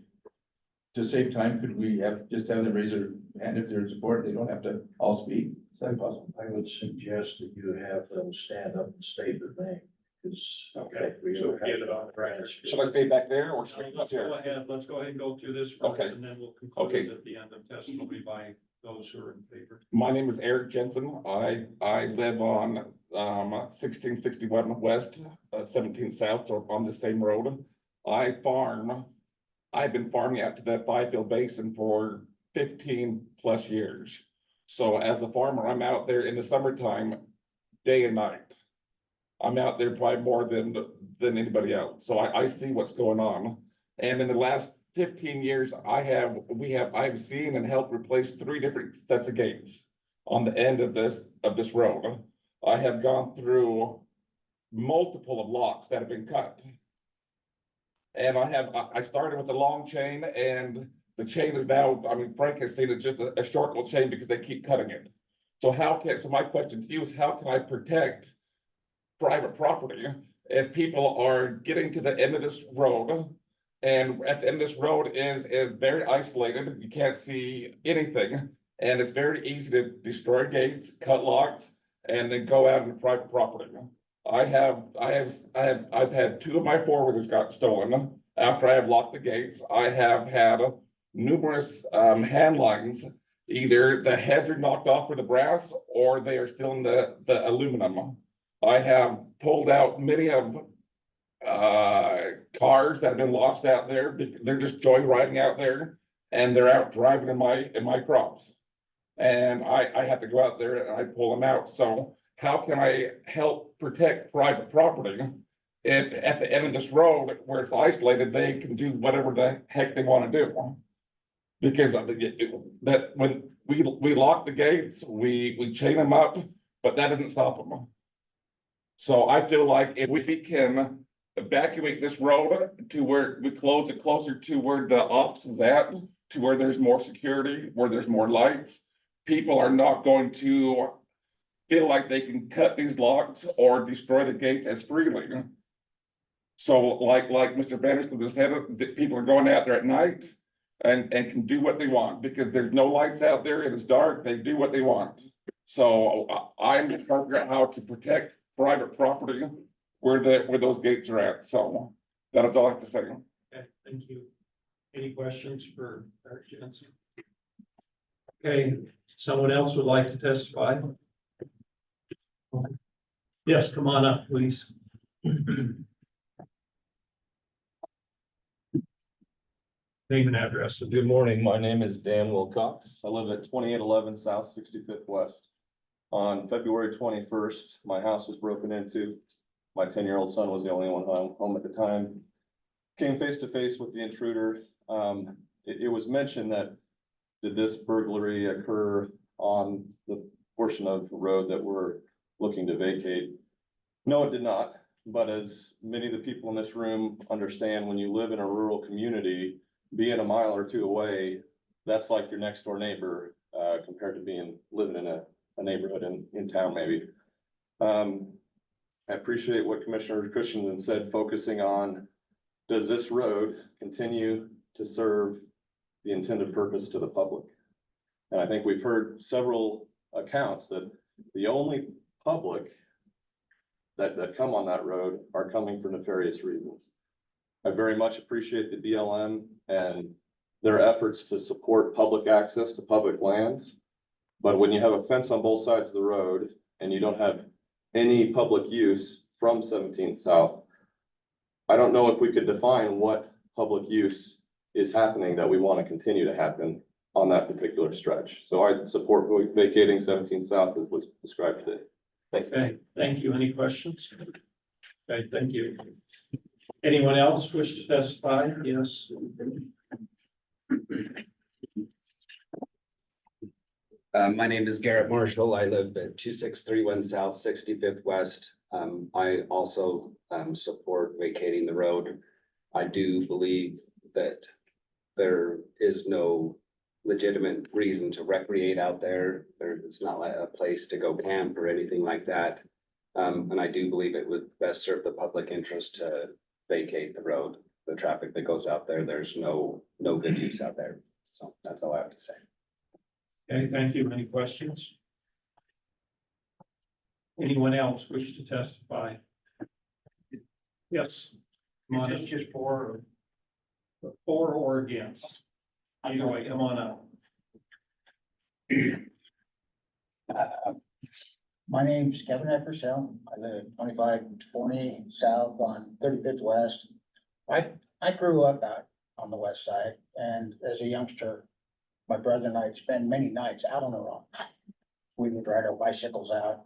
to save time, could we just have them raise their hand if they're in support? They don't have to all speak. Is that possible? I would suggest that you have them stand up and state their name, because. Okay, so get it on the record. Should I stay back there or should I come up Let's go here? ahead, let's go ahead and go through this first, Okay. and then we'll Okay. conclude at the end of testimony by those who are in favor. My name is Eric Jensen. I live on 1661 West, 17 South, so on the same road. I've been farming out to that Fifield Basin for 15+ years. So as a farmer, I'm out there in the summertime, day and night. I'm out there probably more than anybody else. So I see what's going on. And in the last 15 years, I've seen and helped replace 3 different sets of gates on the end of this road. I have gone through multiple of locks that have been cut. And I started with the long chain and the chain is now, I mean, Frank has seen it's just a short little chain because they keep cutting it. So so my question to you is how can I protect private property if people are getting to the end of this road? And at the end of this road is very isolated, you can't see anything, and it's very easy to destroy gates, cut locks, and then go out into private property. I've had two of my four-wheelers got stolen after I have locked the gates. I have had numerous hand lines. Either the heads are knocked off for the brass or they are still in the aluminum. I have pulled out many of cars that have been lost out there. They're just joyriding out there and they're out driving in my crops. And I have to go out there and I pull them out. So how can I help protect private property if at the end of this road where it's isolated, they can do whatever the heck they want to do? Because that when we lock the gates, we chain them up, but that doesn't stop them. So I feel like if we can evacuate this road to where we close it closer to where the office is at, to where there's more security, where there's more lights, people are not going to feel like they can cut these locks or destroy the gates as freely. So like Mr. Vanderstone just said, people are going out there at night and can do what they want because there's no lights out there. It is dark. They do what they want. So I'm trying to figure out how to protect private property where those gates are at. So that is all I have to say. Okay, thank you. Any questions for Eric Jensen? Okay, someone else would like to testify? Yes, come on up, please. Name and address. Good morning, my name is Dan Wilcox. I live at 2811 South 65th West. On February 21st, my house was broken into. My 10-year-old son was the only one home at the time. Came face to face with the intruder. It was mentioned that did this burglary occur on the portion of the road that we're looking to vacate? No, it did not. But as many of the people in this room understand, when you live in a rural community, being a mile or two away, that's like your next door neighbor compared to living in a neighborhood in town maybe. I appreciate what Commissioner Christensen said, focusing on, does this road continue to serve the intended purpose to the public? And I think we've heard several accounts that the only public that come on that road are coming for nefarious reasons. I very much appreciate the BLM and their efforts to support public access to public lands. But when you have a fence on both sides of the road and you don't have any public use from 17th South, I don't know if we could define what public use is happening that we want to continue to happen on that particular stretch. So I support vacating 17th South as was described today. Thank you. Okay, thank you. Any questions? Okay, thank you. Anyone else wish to testify? Yes. My name is Garrett Marshall. I live at 2631 South 65th West. I also support vacating the road. I do believe that there is no legitimate reason to recreate out there. It's not like a place to go camp or anything like that. And I do believe it would best serve the public interest to vacate the road. The traffic that goes out there, there's no good use out there. So that's all I have to say. Okay, thank you. Any questions? Anyone else wish to testify? Yes. Come on, it's just for or against. Either way, come on up. My name's Kevin Eppersell. I live at 2520 South on 35th West. I grew up out on the west side, and as a youngster, my brother and I'd spend many nights out on the rocks. We would ride our bicycles out a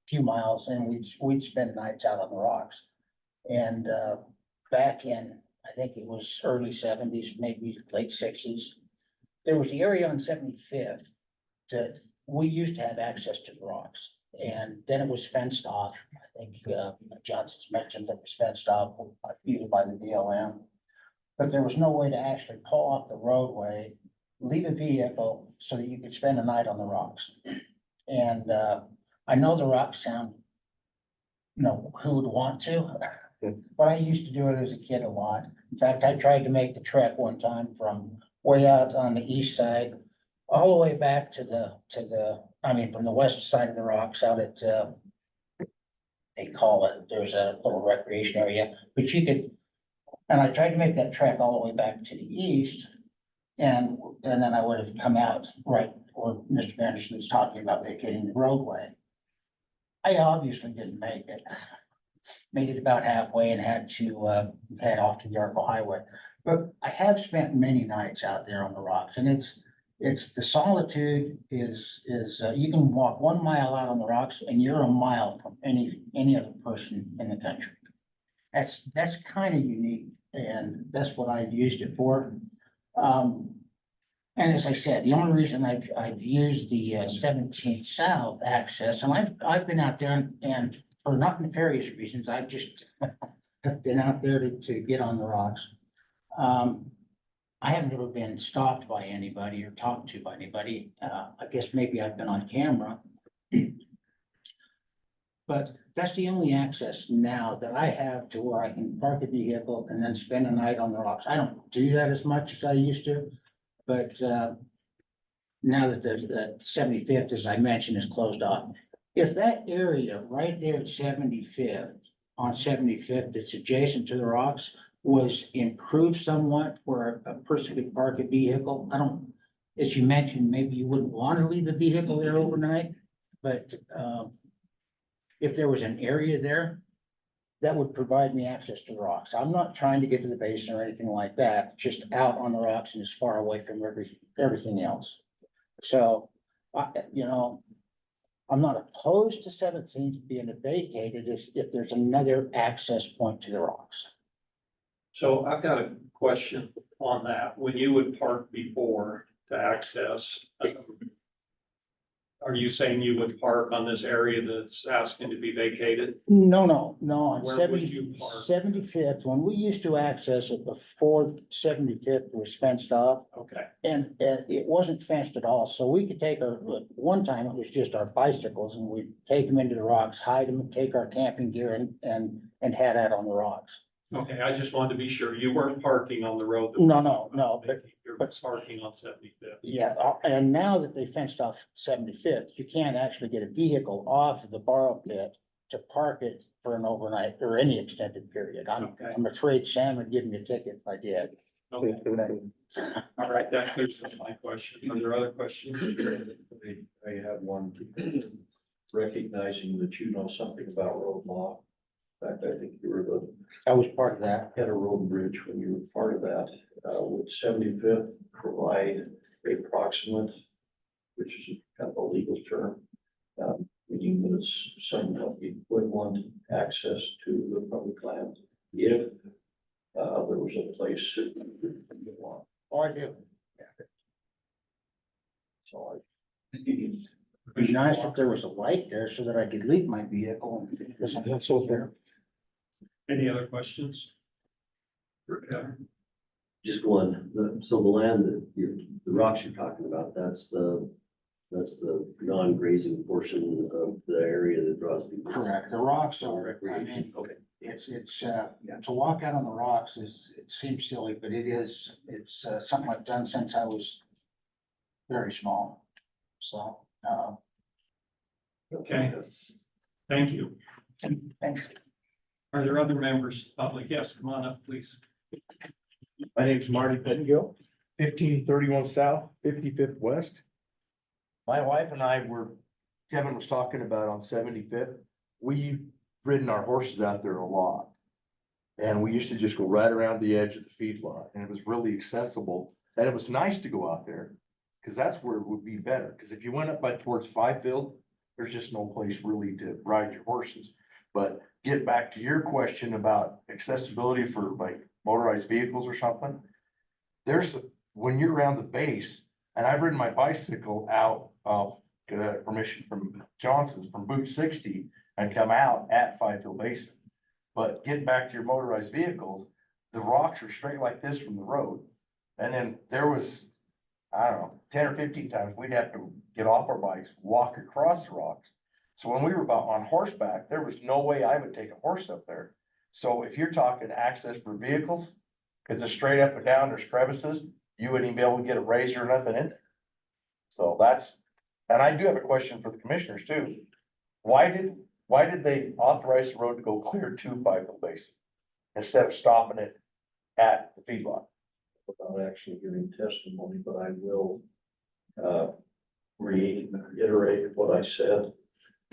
few miles, and we'd spend nights out on the rocks. And back in, I think it was early 70s, maybe late 60s, there was the area on 75th that we used to have access to the rocks. And then it was fenced off. I think Johnson's mentioned that it was fenced off, usually by the BLM. but there was no way to actually pull off the roadway, leave a vehicle so that you could spend a night on the rocks. And, I know the rocks sound, who would want to? But I used to do it as a kid a lot. In fact, I tried to make the trek one time from way out on the east side, all the way back to from the west side of the rocks out at, they call it, there's a little recreation area, but you could, and I tried to make that trek all the way back to the east. And then I would have come out right where Mr. Anderson was talking about vacating the roadway. I obviously didn't make it. Made it about halfway and had to head off to the Yarko Highway. But I have spent many nights out there on the rocks, and it's the solitude is you can walk 1 mile out on the rocks and you're a mile from any other person in the country. That's kind of unique, and that's what I've used it for. And as I said, the only reason I've used the 17th South access, and I've been out there and for not nefarious reasons, I've just been out there to get on the rocks. I haven't ever been stopped by anybody or talked to by anybody. I guess maybe I've been on camera. But that's the only access now that I have to where I can park a vehicle and then spend a night on the rocks. I don't do that as much as I used to, but now that the 75th, as I mentioned, is closed off. If that area right there at 75th, on 75th, that's adjacent to the rocks, was improved somewhat where a person could park a vehicle, as you mentioned, maybe you wouldn't want to leave a vehicle there overnight, but if there was an area there, that would provide me access to the rocks. I'm not trying to get to the basin or anything like that, just out on the rocks and as far away from everything else. So, I'm not opposed to 17th being vacated if there's another access point to the rocks. So I've got a question on that. When you would park before to access, are you saying you would park on this area that's asking to be vacated? No, on Where would you park? 75th, when we used to access it before 75th was fenced off, Okay, and it wasn't fenced at all, so we could take one time it was just our bicycles, and we'd take them into the rocks, hide them, take our camping gear and head out on the rocks. okay, I just wanted to be sure you weren't parking on the road. No, You're but- parking on 75th. Yeah, and now that they fenced off 75th, you can't actually get a vehicle off of the borrow pit to park it for an overnight or any extended period. Okay. I'm afraid Sam would give me a ticket if I did. Okay, all right, that clears up my question. Are there other questions? I have one, recognizing that you know something about road law. In fact, I think you were I was part of that. head of road and bridge when you were part of that. Would 75th provide a proximate, which is kind of a legal term, meaning that it's somewhat equivalent access to the public land if there was a place to go on. Oh, I do. So It'd be nice if there was a light there so that I could leave my vehicle. There. Any other questions? Okay. Just one, so the land that the rocks you're talking about, that's the non-grazing portion of the area that draws people. Correct. The rocks are, I Recreation. mean, Okay. it's to walk out on the rocks it seems silly, but it's something I've done since I was very small. So, Okay, thank you. thanks. Are there other members of the public? Yes, come on up, please. My name's Marty Pettingill, 1531 South, 55th West. My wife and I Kevin was talking about on 75th, we've ridden our horses out there a lot. And we used to just go right around the edge of the feedlot, and it was really accessible, and it was nice to go out there. Cause that's where it would be better, cause if you went up by towards Fifield, there's just no place really to ride your horses. But get back to your question about accessibility for like motorized vehicles or something. When you're around the base, and I've ridden my bicycle out of, permission from Johnson's from Boot 60 and come out at Fifield Basin. But getting back to your motorized vehicles, the rocks are straight like this from the road. And then there was, I don't know, 10 or 15 times we'd have to get off our bikes, walk across the rocks. So when we were about on horseback, there was no way I would take a horse up there. So if you're talking access for vehicles, it's a straight up and down, there's crevices, you wouldn't even be able to get a razor or nothing in there. So that's, and I do have a question for the commissioners too. Why did they authorize the road to go clear to Fifield Basin instead of stopping it at the feedlot? Without actually giving testimony, but I will, reiterate what I said.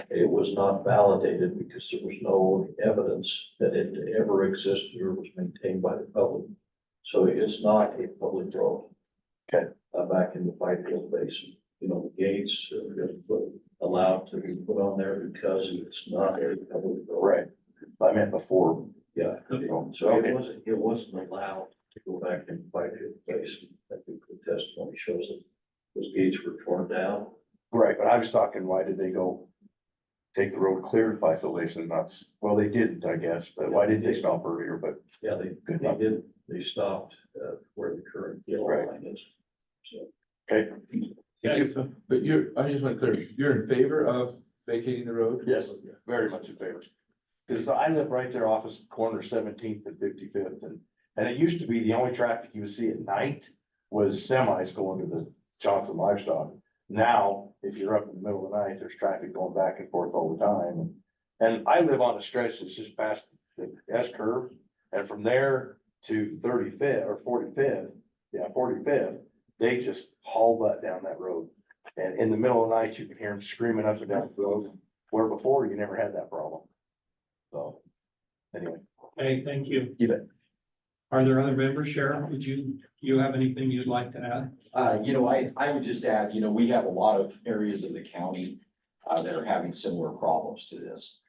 It was not validated because there was no evidence that it ever existed or was maintained by the public. So it's not a public road. Okay. Back in the Fifield Basin, you know, the gates are allowed to be put on there because it's not a public road. Right. I meant before. Yeah, so Okay. it wasn't allowed to go back in Fifield Basin. I think the testimony shows that those gates were torn down. Right, but I was talking, why did they go take the road clear to Fifield Basin? Not, well, they didn't, I guess, but why didn't they stop earlier? But Yeah, they did, they stopped, where the current yellow Right. line is. So, okay, But I just want to clear, you're in favor of vacating the road? yes, very much in favor. Because I live right there off of corner 17th and 55th, and it used to be the only traffic you would see at night was semis going to the Johnson Livestock. Now, if you're up in the middle of the night, there's traffic going back and forth all the time. And I live on a stretch that's just past the S curve, and from there to 35th or 45th, 45th, they just haul butt down that road. And in the middle of the night, you can hear them screaming up and down the road, where before you never had that problem. So, anyway. Okay, thank you. You bet. Are there other members? Sheriff, you have anything you'd like to add? I would just add, we have a lot of areas of the county that are having similar problems to this.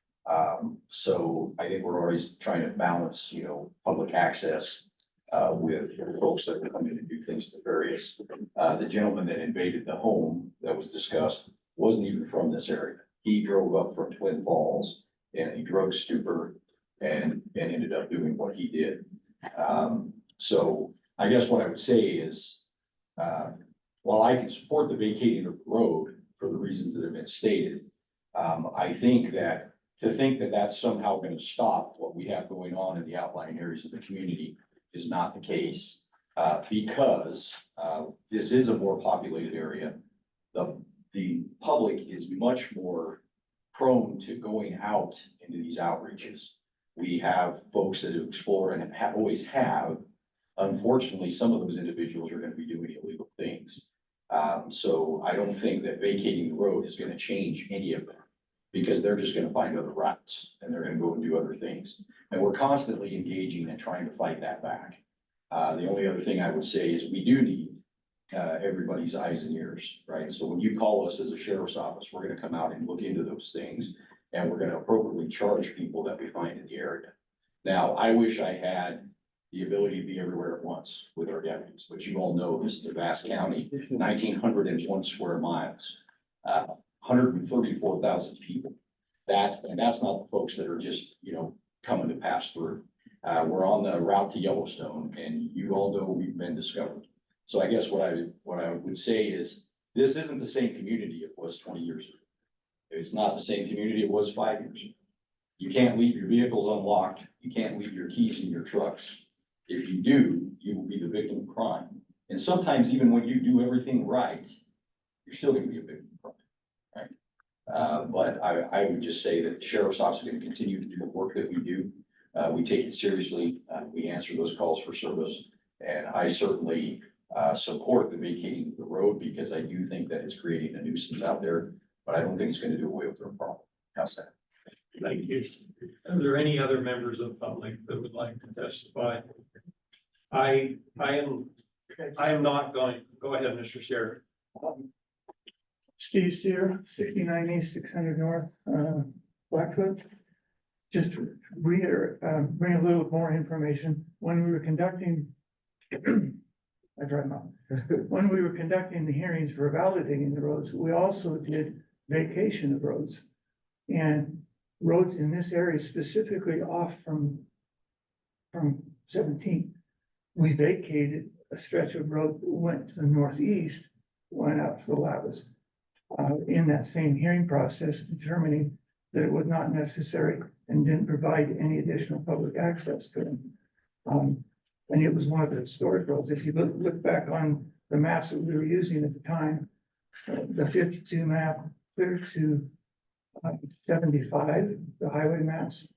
So I think we're always trying to balance, public access with folks that come in and do things nefarious. The gentleman that invaded the home that was discussed wasn't even from this area. He drove up from Twin Falls and he drove stupor and ended up doing what he did. So I guess what I would say is, while I can support the vacating of the road for the reasons that have been stated, I think that that's somehow going to stop what we have going on in the outlying areas of the community is not the case. Because this is a more populated area. The public is much more prone to going out into these outreaches. We have folks that explore and always have. Unfortunately, some of those individuals are going to be doing illegal things. So I don't think that vacating the road is going to change any of that because they're just going to find other routes and they're going to go and do other things. And we're constantly engaging and trying to fight that back. The only other thing I would say is we do need everybody's eyes and ears, right? So when you call us as a sheriff's office, we're going to come out and look into those things and we're going to appropriately charge people that we find in the area. Now, I wish I had the ability to be everywhere at once with our deputies, but you all know this is a vast county, 1,901 square miles, 134,000 people. That's not the folks that are just, coming to pass through. We're on the route to Yellowstone and you all know we've been discovered. So I guess what I would say is this isn't the same community it was 20 years ago. It's not the same community it was 5 years ago. You can't leave your vehicles unlocked. You can't leave your keys in your trucks. If you do, you will be the victim of crime. And sometimes even when you do everything right, you're still gonna be a victim of crime, right? But I would just say that the sheriff's office is gonna continue to do the work that we do. We take it seriously. We answer those calls for service. And I certainly support the vacating of the road because I do think that it's creating a nuisance out there, but I don't think it's gonna do away with the problem. How's that? Thank you. Are there any other members of the public that would like to testify? I am not going, go ahead, Mr. Sheriff. Steve Sear, 69 East, 600 North, Blackfoot. Just to bring a little more information, when we were conducting, I drive now. When we were conducting the hearings for validating the roads, we also did vacation of roads. And roads in this area specifically off from 17th. We vacated a stretch of road that went to the northeast, went out to the Lavas. In that same hearing process, determining that it was not necessary and didn't provide any additional public access to them. And it was one of the historic roads. If you look back on the maps that we were using at the time, the 52 map clear to 75, the highway maps,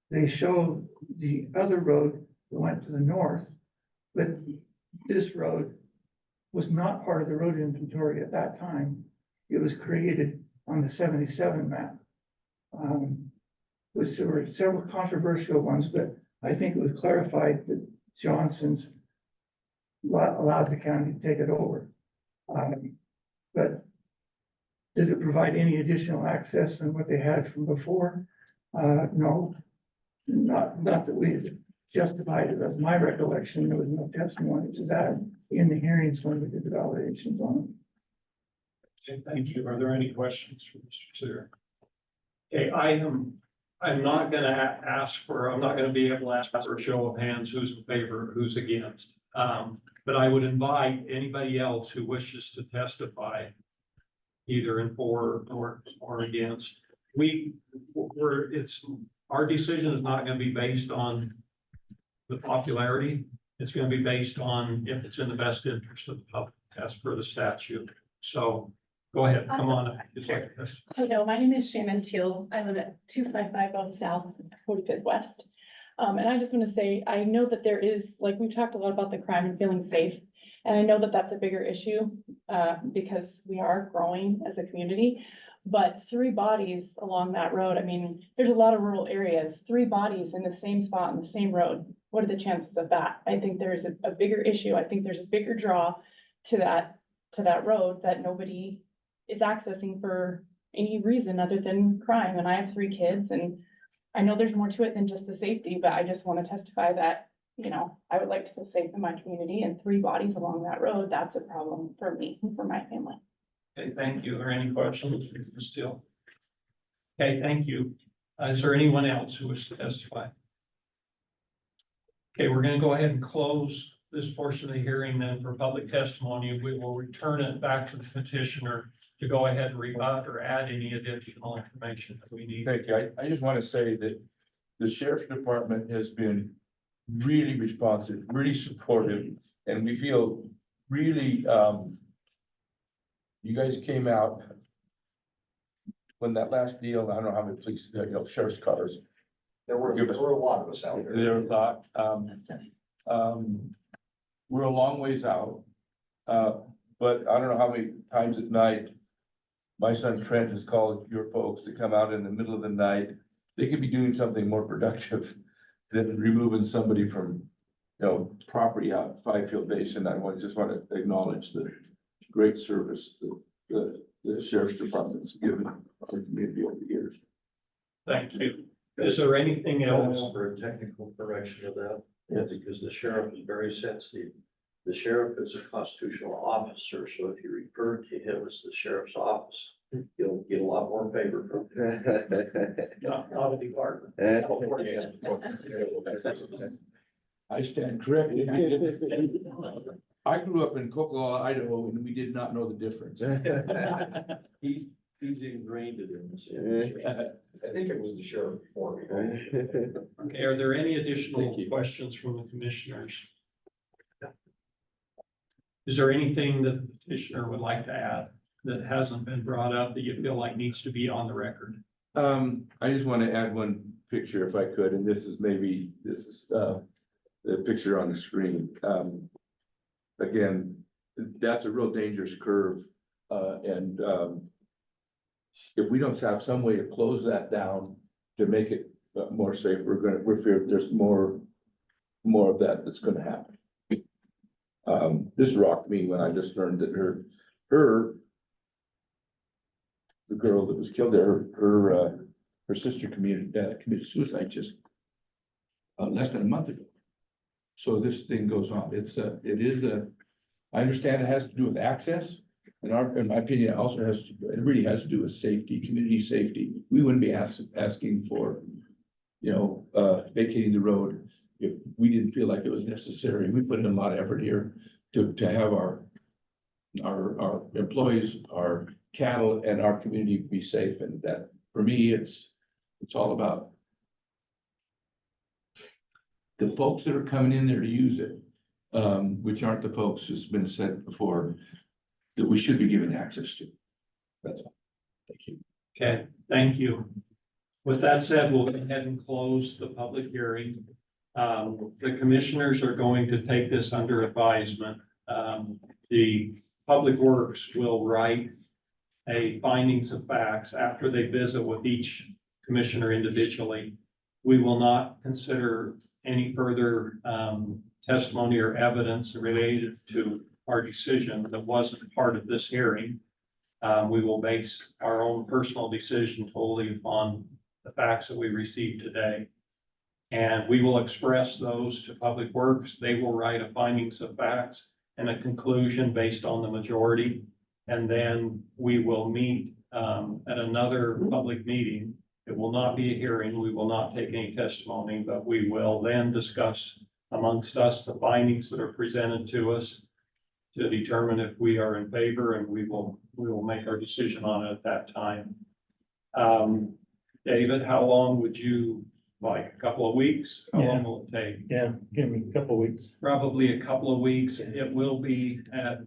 they show the other road that went to the north, but this road was not part of the road inventory at that time. It was created on the 77 map. Which there were several controversial ones, but I think it was clarified that Johnson's allowed the county to take it over. But did it provide any additional access than what they had from before? No, not that we justified it. As my recollection, there was no testimony to that in the hearings when we did the validations on it. Okay, thank you. Are there any questions for Mr. Sear? Okay, I'm not gonna ask for, I'm not gonna be able to ask for a show of hands, who's in favor, who's against. But I would invite anybody else who wishes to testify, either in for or against. Our decision is not gonna be based on the popularity. It's gonna be based on if it's in the best interest of the public, as per the statute. So go ahead, come on up. Hello, my name is Shannon Teal. I live at 2550 South, 45th West. And I just want to say, I know that there is, like, we've talked a lot about the crime and feeling safe. And I know that that's a bigger issue, because we are growing as a community. But 3 bodies along that road, I mean, there's a lot of rural areas, 3 bodies in the same spot on the same road. What are the chances of that? I think there's a bigger issue. I think there's a bigger draw to that road that nobody is accessing for any reason other than crime. And I have 3 kids, and I know there's more to it than just the safety, but I just want to testify that, you know, I would like to feel safe in my community, and 3 bodies along that road, that's a problem for me and for my family. Okay, thank you. Are there any questions, Ms. Steele? Okay, thank you. Is there anyone else who wishes to testify? Okay, we're gonna go ahead and close this portion of the hearing then for public testimony. We will return it back to the petitioner to go ahead and rebut or add any additional information that we need. Thank you. I just want to say that the sheriff's department has been really responsive, really supportive, and we feel really, you guys came out when that last deal, I don't know how many police, sheriff's cars. There were a lot of us out there. There were a lot. We're a long ways out. But I don't know how many times at night my son Trent has called your folks to come out in the middle of the night. They could be doing something more productive than removing somebody from, property out at Fifield Basin. Just want to acknowledge the great service that the sheriff's department's given our community over the years. Thank you. Is there anything else? For a technical correction of that? Yes. Because the sheriff is very sensitive. The sheriff is a constitutional officer, so if you refer to him as the sheriff's office, you'll get a lot more favor from him. Not a department. I stand corrected. I grew up in Coquitlam, Idaho, and we did not know the difference. He's ingrained it in us. I think it was the sheriff before me. Okay, are there any additional questions from the commissioners? Is there anything that the petitioner would like to add that hasn't been brought up that you feel like needs to be on the record? I just want to add one picture if I could, and this is the picture on the screen. Again, that's a real dangerous curve, and if we don't have some way to close that down to make it more safe, we're fearing there's more of that that's going to happen. This rocked me when I just learned that the girl that was killed there, her sister committed suicide just less than a month ago. So this thing goes on. I understand it has to do with access. In my opinion, it really has to do with safety, community safety. We wouldn't be asking for, vacating the road if we didn't feel like it was necessary. We put in a lot of effort here to have our employees, our cattle and our community be safe. And that, for me, it's all about the folks that are coming in there to use it, which aren't the folks who's been said before, that we should be given access to. That's all. Thank you. Okay, thank you. With that said, we'll go ahead and close the public hearing. The commissioners are going to take this under advisement. The Public Works will write a findings of facts after they visit with each commissioner individually. We will not consider any further testimony or evidence related to our decision that wasn't part of this hearing. We will base our own personal decision totally upon the facts that we received today. And we will express those to Public Works. They will write a findings of facts and a conclusion based on the majority. And then we will meet at another public meeting. It will not be a hearing. We will not take any testimony, but we will then discuss amongst us the findings that are presented to us to determine if we are in favor, and we will make our decision on it at that time. David, how long would you like? A couple of weeks? How long will it take? Yeah, give me a couple weeks. Probably a couple of weeks. It will be at